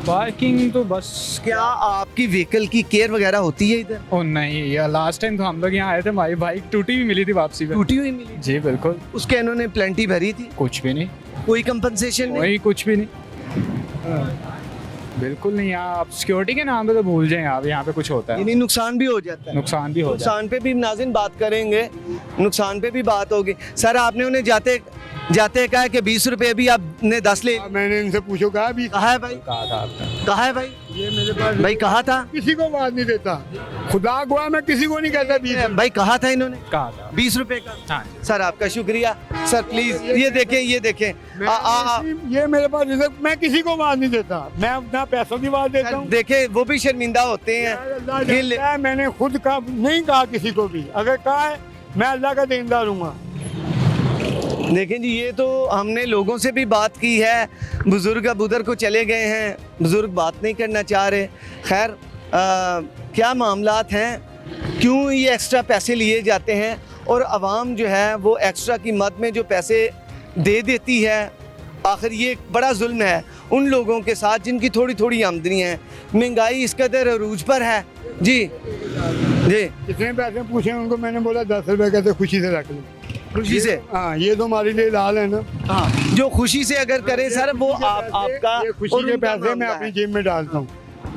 पार्किंग तो बस, क्या आपकी व्हीकल की केयर वगैरह होती है इधर? ओ नहीं यार, लास्ट टाइम तो हम लोग यहाँ आए थे, हमारी बाइक टूटी हुई मिली थी वापसी में। टूटी हुई मिली? जी बिल्कुल। उसके इन्होंने प्लेंटी भरी थी? कुछ भी नहीं। कोई कंपनसेशन नहीं? वही कुछ भी नहीं, बिल्कुल नहीं। आप सिक्योरिटी के नाम पे तो भूल जाएं आप, यहाँ पे कुछ होता है। यानी नुकसान भी हो जाता है? नुकसान भी हो जाता है। नुकसान पे भी नाज़रीन बात करेंगे, नुकसान पे भी बात होगी। सर आपने उन्हें जाते कहा कि 20 रुपए, अभी आपने 10 ले। मैंने इनसे पूछो कहा भी, कहा है भाई? कहा था आपने? कहा है भाई? ये मेरे पास भाई कहा था? किसी को बात नहीं देता, खुदा गवाह मैं किसी को नहीं कहता 20। भाई कहा था इन्होंने? कहा था 20 रुपए का। हाँ। सर आपका शुक्रिया। सर प्लीज ये देखें, ये देखें। ये मेरे पास रिजल्ट, मैं किसी को बात नहीं देता, मैं अपना पैसों की बात देता हूँ। देखें वो भी शर्मिंदा होते हैं। मैंने खुद का नहीं कहा किसी को भी, अगर कहा है मैं अल्लाह का देनदार हूँ। देखें जी, ये तो हमने लोगों से भी बात की है, बुजुर्ग अब उधर को चले गए हैं, बुजुर्ग बात नहीं करना चाह रहे। खैर क्या मामलात हैं, क्यों ये एक्स्ट्रा पैसे लिए जाते हैं और आवाम जो है वो एक्स्ट्रा की मद में जो पैसे दे देती है। आखिर ये एक बड़ा जुल्म है उन लोगों के साथ जिनकी थोड़ी थोड़ी आमदनी है। महंगाई इस कदर अरूज पर है। जी जी, कितने पैसे पूछे उनको, मैंने बोला 10 रुपए कहते खुशी से रख लो। खुशी से? हाँ, ये तो हमारे लिए लाल है ना। हाँ, जो खुशी से अगर करें सर वो आपका, ये खुशी के पैसे मैं अपनी जेब में डालता हूँ।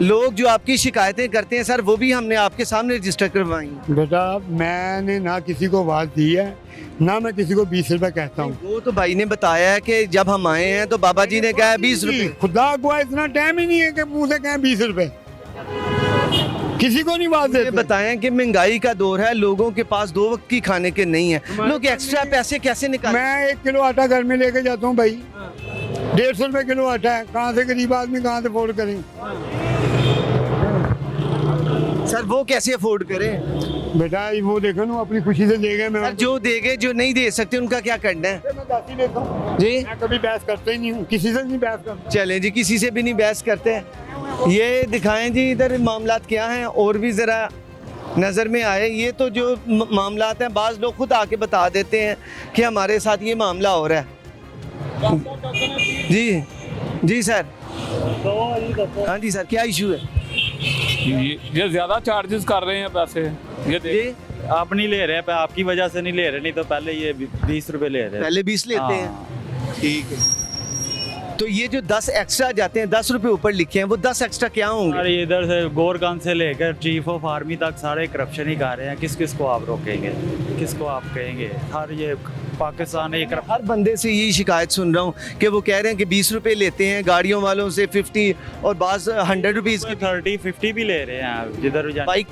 लोग जो आपकी शिकायतें करते हैं सर, वो भी हमने आपके सामने रजिस्टर करवाई। बेटा मैंने ना किसी को बात दी है, ना मैं किसी को 20 रुपए कहता हूँ। वो तो भाई ने बताया है कि जब हम आए हैं तो बाबा जी ने कहा 20 रुपए। खुदा को इतना टाइम ही नहीं है कि मुँह से कहें 20 रुपए, किसी को नहीं बात देते। बताएं कि महंगाई का दौर है, लोगों के पास 2 वक्त की खाने के नहीं है, लोग एक्स्ट्रा पैसे कैसे निकालें? मैं 1 किलो आटा घर में लेके जाता हूँ भाई, 150 रुपए किलो आटा है, कहाँ से गरीब आदमी कहाँ से अफोर्ड करें? सर वो कैसे अफोर्ड करें? बेटा वो देखो ना, अपनी खुशी से दे गए। मैं जो देंगे, जो नहीं दे सकते उनका क्या करना है? मैं दासी लेता हूँ जी, मैं कभी बहस करता ही नहीं हूँ, किसी से नहीं बहस करता। चलें जी, किसी से भी नहीं बहस करते हैं। ये दिखाएं जी इधर मामलात क्या हैं और भी ज़रा नज़र में आए। ये तो जो मामलात हैं, बाज़ लोग खुद आके बता देते हैं कि हमारे साथ ये मामला हो रहा है। जी जी सर, हाँ जी सर, क्या इशू है? ये ज़्यादा चार्जेस कर रहे हैं पैसे। ये आप नहीं ले रहे, आपकी वजह से नहीं ले रहे, नहीं तो पहले ये 20 रुपए ले रहे। पहले 20 लेते हैं। ठीक है, तो ये जो 10 एक्स्ट्रा जाते हैं, 10 रुपए ऊपर लिखे हैं, वो 10 एक्स्ट्रा क्या होंगे? अरे इधर से गोरगान से लेकर चीफ ऑफ आर्मी तक सारे करप्शन ही कर रहे हैं। किस किस को आप रोकेंगे, किसको आप कहेंगे? हर ये पाकिस्तान एक हर बंदे से यही शिकायत सुन रहा हूँ कि वो कह रहे हैं कि 20 रुपए लेते हैं, गाड़ियों वालों से 50 और बाज़ 100 रुपीज़ की 30-50 भी ले रहे हैं। जिधर बाइक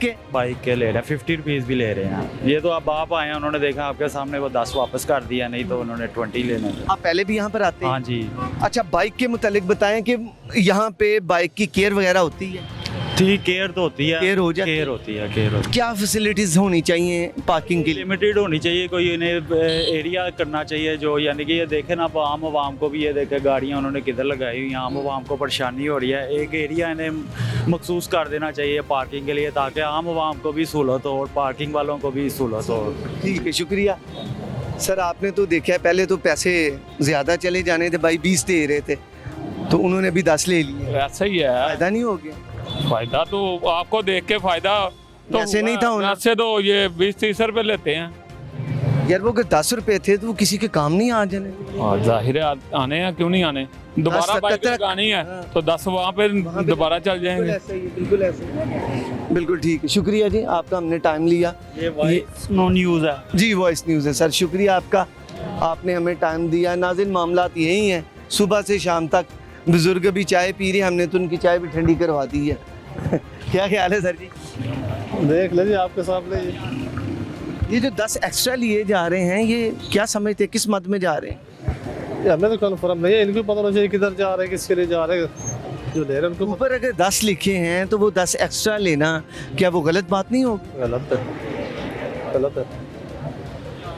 के ले रहे हैं, 50 रुपीज़ भी ले रहे हैं। ये तो अब आप आए हैं, उन्होंने देखा आपके सामने, वो 10 वापस कर दिया, नहीं तो उन्होंने 20 लेने थे। आप पहले भी यहाँ पर आते हैं? हाँ जी। अच्छा, बाइक के मुतालिक बताएं कि यहाँ पे बाइक की केयर वगैरह होती है? ठीक, केयर तो होती है, केयर हो जाती है। केयर होती है, केयर होती है। क्या फैसिलिटीज़ होनी चाहिए पार्किंग के लिए? लिमिटेड होनी चाहिए, कोई इन्हें एरिया करना चाहिए जो, यानी कि ये देखे ना आम आवाम को भी, ये देखे गाड़ियाँ उन्होंने किधर लगाई हुई हैं, आम आवाम को परेशानी हो रही है। एक एरिया इन्हें मखसूस कर देना चाहिए पार्किंग के लिए, ताकि आम आवाम को भी सहूलत हो और पार्किंग वालों को भी सहूलत हो। ठीक है, शुक्रिया सर। आपने तो देखा है, पहले तो पैसे ज़्यादा चले जाने थे भाई, 20 दे रहे थे, तो उन्होंने भी 10 ले लिए। ऐसा ही है, फायदा नहीं हो गया? फायदा तो आपको देख के फायदा तो ऐसे नहीं था होना। ऐसे तो ये 20-30 रुपए लेते हैं यार। वो अगर 10 रुपए थे तो वो किसी के काम नहीं आ जाने? जाहिर है आने हैं, क्यों नहीं आने? दोबारा बाइक लगानी है तो 10 वहाँ पे दोबारा चल जाएंगे। बिल्कुल ऐसे। बिल्कुल ठीक है, शुक्रिया जी, आपका हमने टाइम लिया। ये वॉइस न्यूज़ है जी, वॉइस न्यूज़ है सर, शुक्रिया आपका, आपने हमें टाइम दिया। नाज़रीन मामलात यही हैं, सुबह से शाम तक बुजुर्ग भी चाय पी रहे, हमने तो उनकी चाय भी ठंडी करवा दी है। क्या ख्याल है सर जी? देख लीजिए, आपके सामने ये जो 10 एक्स्ट्रा लिए जा रहे हैं, ये क्या समझते हैं, किस मद में जा रहे हैं? ये हमें तो कन्फर्म नहीं है, इनको पता होना चाहिए किधर जा रहे हैं, किसके लिए जा रहे हैं। जो ले रहे हैं उनको ऊपर अगर 10 लिखे हैं तो वो 10 एक्स्ट्रा लेना क्या वो गलत बात नहीं होगी? गलत है, गलत है।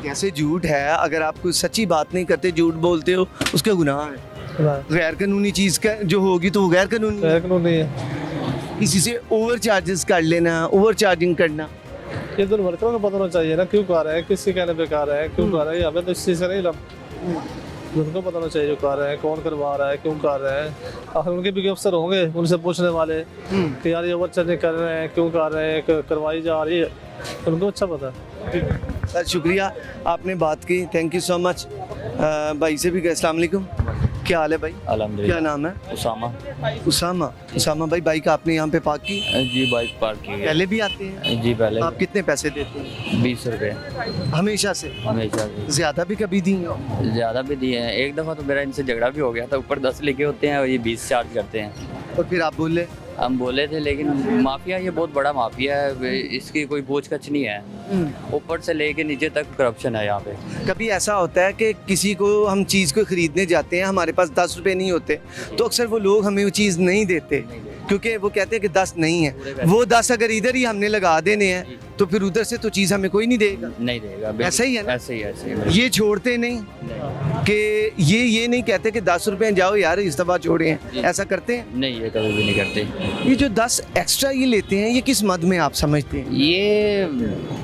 कैसे झूठ है, अगर आप कोई सच्ची बात नहीं करते, झूठ बोलते हो, उसका गुनाह है। गैर कानूनी चीज़ का जो होगी तो वो गैर कानूनी है। गैर कानूनी है। किसी से ओवर चार्जेस कर लेना, ओवर चार्जिंग करना, ये तो वर्करों को पता होना चाहिए ना, क्यों कर रहे हैं, किसके कहने पे कर रहे हैं, क्यों कर रहे हैं। हमें तो इस चीज़ से नहीं लग, उनको पता होना चाहिए जो कर रहे हैं, कौन करवा रहा है, क्यों कर रहे हैं। आखिर उनके भी अफसर होंगे, उनसे पूछने वाले कि यार ये ओवर चार्जिंग कर रहे हैं, क्यों कर रहे हैं, करवाई जा रही है, उनको अच्छा पता है। सर शुक्रिया, आपने बात की, थैंक यू सो मच। भाई से भी अस्सलाम वालेकुम, क्या हाल है भाई? अल्हम्दुलिल्लाह। क्या नाम है? उसामा। उसामा भाई, बाइक आपने यहाँ पे पार्क की? जी बाइक पार्क की है। पहले भी आते हैं? जी पहले। आप कितने पैसे देते हैं? 20 रुपये। हमेशा से? हमेशा से। ज्यादा भी कभी दी? ज़्यादा भी दिए हैं, एक दफ़ा तो मेरा इनसे झगड़ा भी हो गया था, ऊपर 10 लिखे होते हैं और ये 20 चार्ज करते हैं। और फिर आप बोले? हम बोले थे, लेकिन माफिया ये बहुत बड़ा माफिया है, इसकी कोई पूछ कछ नहीं है, ऊपर से लेके नीचे तक करप्शन है यहाँ पे। कभी ऐसा होता है कि किसी को हम चीज़ को ख़रीदने जाते हैं, हमारे पास 10 रुपए नहीं होते, तो अक्सर वो लोग हमें वो चीज़ नहीं देते क्योंकि वो कहते हैं कि 10 नहीं है। वो 10 अगर इधर ही हमने लगा देने हैं तो फिर उधर से तो चीज़ हमें कोई नहीं देगा। नहीं देगा, ऐसा ही है ना? ऐसे ही ये छोड़ते नहीं कि ये नहीं कहते कि 10 रुपए जाओ यार इस दफ़ा छोड़े हैं, ऐसा करते हैं? नहीं, ये कभी भी नहीं करते। ये जो 10 एक्स्ट्रा ये लेते हैं, ये किस मद में आप समझते हैं? ये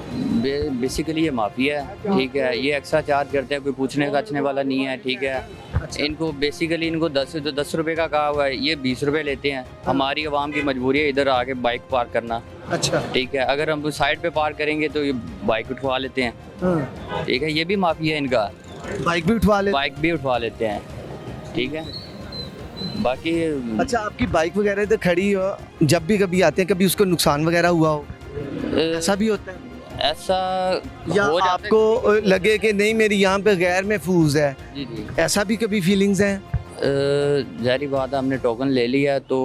बेसिकली ये माफिया है, ठीक है। ये एक्स्ट्रा चार्ज करते हैं, कोई पूछने काछने वाला नहीं है, ठीक है। इनको बेसिकली इनको 10 रुपए का कहा हुआ है, ये 20 रुपए लेते हैं। हमारी आवाम की मजबूरी है इधर आके बाइक पार्क करना, अच्छा ठीक है। अगर हम साइड पे पार्क करेंगे तो ये बाइक उठवा लेते हैं, ठीक है। ये भी माफिया है इनका, बाइक भी उठवा लेते हैं, ठीक है। बाकी अच्छा, आपकी बाइक वगैरह इधर खड़ी हो, जब भी कभी आते हैं, कभी उसको नुकसान वगैरह हुआ हो, ऐसा भी होता है? ऐसा या हो जाता है। आपको लगे कि नहीं मेरी यहाँ पे गैर महफूज है, जी जी, ऐसा भी कभी फीलिंग्स हैं? जारी बात है, हमने टोकन ले लिया तो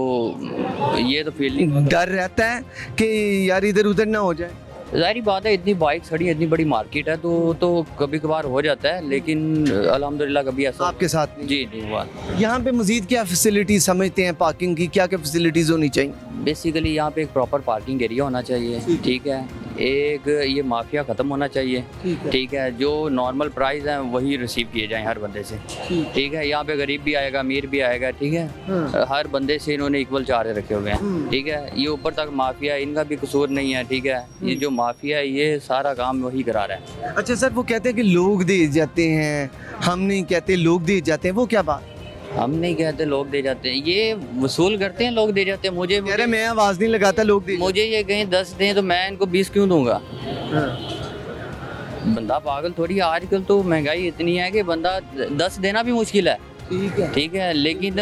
ये तो फीलिंग डर रहता है कि यार इधर उधर ना हो जाए? जारी बात है, इतनी बाइक खड़ी है, इतनी बड़ी मार्केट है, तो कभी कभार हो जाता है, लेकिन अल्हम्दुलिल्लाह कभी ऐसा आपके साथ नहीं? जी जी हुआ। यहाँ पे मजीद क्या फैसिलिटीज समझते हैं पार्किंग की, क्या क्या फैसिलिटीज होनी चाहिए? बेसिकली यहाँ पे एक प्रॉपर पार्किंग एरिया होना चाहिए, ठीक है। एक ये माफिया ख़त्म होना चाहिए, ठीक है। जो नॉर्मल प्राइस है वही रिसीव किए जाएं हर बंदे से, ठीक है। यहाँ पे गरीब भी आएगा, अमीर भी आएगा, ठीक है। हर बंदे से इन्होंने इक्वल चार्ज रखे हुए हैं, ठीक है। ये ऊपर तक माफिया, इनका भी कसूर नहीं है, ठीक है। ये जो माफिया है ये सारा काम वही करा रहा है। अच्छा सर, वो कहते हैं कि लोग दे जाते हैं, हम नहीं कहते लोग दे जाते हैं, वो क्या बात? हम नहीं कहते लोग दे जाते हैं, ये वसूल करते हैं, लोग दे जाते हैं। मुझे कह रहे मैं आवाज़ नहीं लगाता, लोग दे मुझे ये कहें 10 दें तो मैं इनको 20 क्यों दूंगा? बंदा पागल थोड़ी है, आजकल तो महंगाई इतनी है कि बंदा 10 देना भी मुश्किल है, ठीक है। लेकिन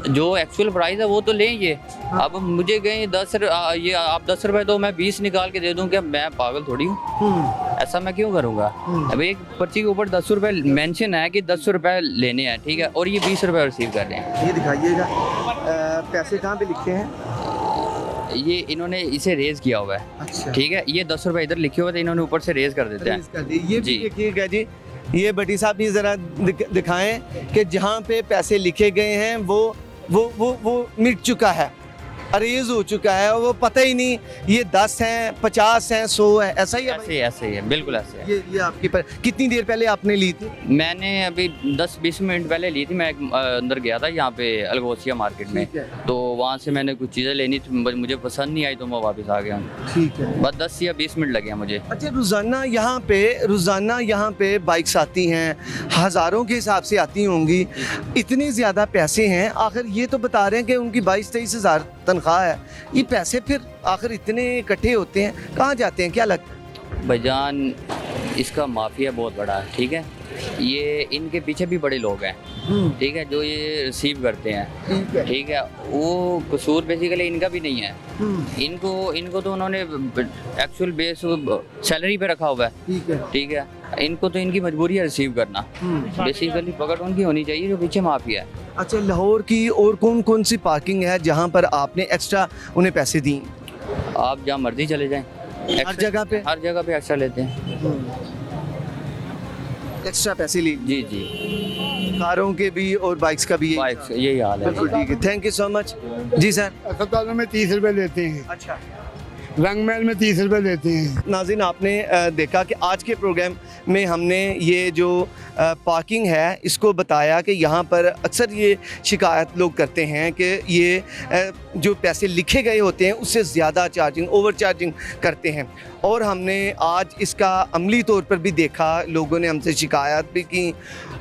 जो एक्चुअल प्राइस है वो तो लें ये। अब मुझे कहीं 10 ये आप 10 रुपए दो, मैं 20 निकाल के दे दूं, क्या मैं पागल थोड़ी हूँ? ऐसा मैं क्यों करूँगा? अब एक पर्ची के ऊपर 10 रुपए मेंशन है कि 10 रुपए लेने हैं, ठीक है, और ये 20 रुपए रिसीव कर रहे हैं। ये दिखाइएगा, पैसे कहाँ पे लिखते हैं? ये इन्होंने इसे रेज किया हुआ है, अच्छा। ठीक है। ये 10 रुपए इधर लिखे हुए थे, इन्होंने ऊपर से रेज कर देते हैं। ये भी देखिएगा जी, ये भट्टी साहब भी ज़रा दिखाएं कि जहाँ पे पैसे लिखे गए हैं वो मिट चुका है, अरेज हो चुका है, वो पता ही नहीं ये 10 हैं, 50 हैं, 100 है, ऐसा ही है? ऐसे ही है, बिल्कुल ऐसे है। ये आपकी कितनी देर पहले आपने ली थी? मैंने अभी 10-20 मिनट पहले ली थी। मैं अंदर गया था यहाँ पे अलगोसिया मार्केट में, तो वहाँ से मैंने कुछ चीज़ें लेनी थी, मुझे पसंद नहीं आई तो मैं वापस आ गया। ठीक है, बस 10 या 20 मिनट लगे हैं मुझे। अच्छा, रोज़ाना यहाँ पे बाइक्स आती हैं, हज़ारों के हिसाब से आती होंगी, इतने ज़्यादा पैसे हैं, आखिर ये तो बता रहे हैं कि उनकी 22-23 हज़ार तनख्वाह है, ये पैसे फिर आखिर इतने इकट्ठे होते हैं, कहाँ जाते हैं, क्या लगता है? भाईजान इसका माफिया बहुत बड़ा है, ठीक है। ये इनके पीछे भी बड़े लोग हैं, ठीक है, जो ये रिसीव करते हैं, ठीक है। वो कसूर बेसिकली इनका भी नहीं है, इनको तो उन्होंने एक्चुअल बेस सैलरी पे रखा हुआ है, ठीक है। इनको तो इनकी मजबूरी है रिसीव करना, बेसिकली पकड़ उनकी होनी चाहिए जो पीछे माफिया है। अच्छा, लाहौर की और कौन कौन सी पार्किंग है जहाँ पर आपने एक्स्ट्रा उन्हें पैसे दिए? आप जहाँ मर्जी चले जाएं, हर जगह पे हर जगह पे एक्स्ट्रा लेते हैं। एक्स्ट्रा पैसे ली जी जी, कारों के भी और बाइक्स का भी बाइक यही हाल है। बिल्कुल ठीक है, थैंक यू सो मच। जी सर। अस्पतालों में 30 रुपए लेते हैं, अच्छा, रंगमहल में 30 रुपए लेते हैं। नाज़रीन आपने देखा कि आज के प्रोग्राम में हमने ये जो पार्किंग है इसको बताया कि यहाँ पर अक्सर ये शिकायत लोग करते हैं कि ये जो पैसे लिखे गए होते हैं उससे ज़्यादा चार्जिंग, ओवर चार्जिंग करते हैं। और हमने आज इसका अमली तौर पर भी देखा, लोगों ने हमसे शिकायत भी की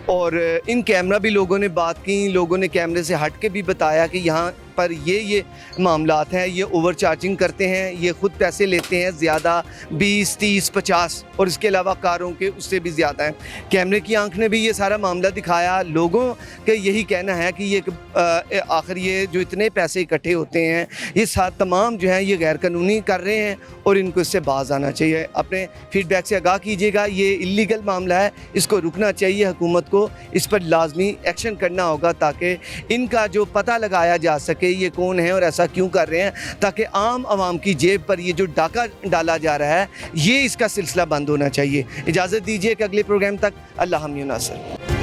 और इन कैमरा भी लोगों ने बात की, लोगों ने कैमरे से हट के भी बताया कि यहाँ पर ये मामलात हैं, ये ओवर चार्जिंग करते हैं, ये ख़ुद पैसे लेते हैं ज़्यादा 20, 30, 50 और इसके अलावा कारों के उससे भी ज़्यादा हैं। कैमरे की आंख ने भी ये सारा मामला दिखाया। लोगों के यही कहना है कि ये आखिर ये जो इतने पैसे इकट्ठे होते हैं ये तमाम जो हैं ये गैर कानूनी कर रहे हैं और इनको इससे बाज आना चाहिए। अपने फीडबैक से आगाह कीजिएगा, ये इलीगल मामला है, इसको रुकना चाहिए। हुकूमत को इस पर लाजमी एक्शन करना होगा ताकि इनका जो पता लगाया जा सके ये कौन है और ऐसा क्यों कर रहे हैं, ताकि आम आवाम की जेब पर ये जो डाका डाला जा रहा है ये इसका सिलसिला बंद होना चाहिए। इजाज़त दीजिए कि अगले प्रोग्राम तक अल्लाह हम नासिर।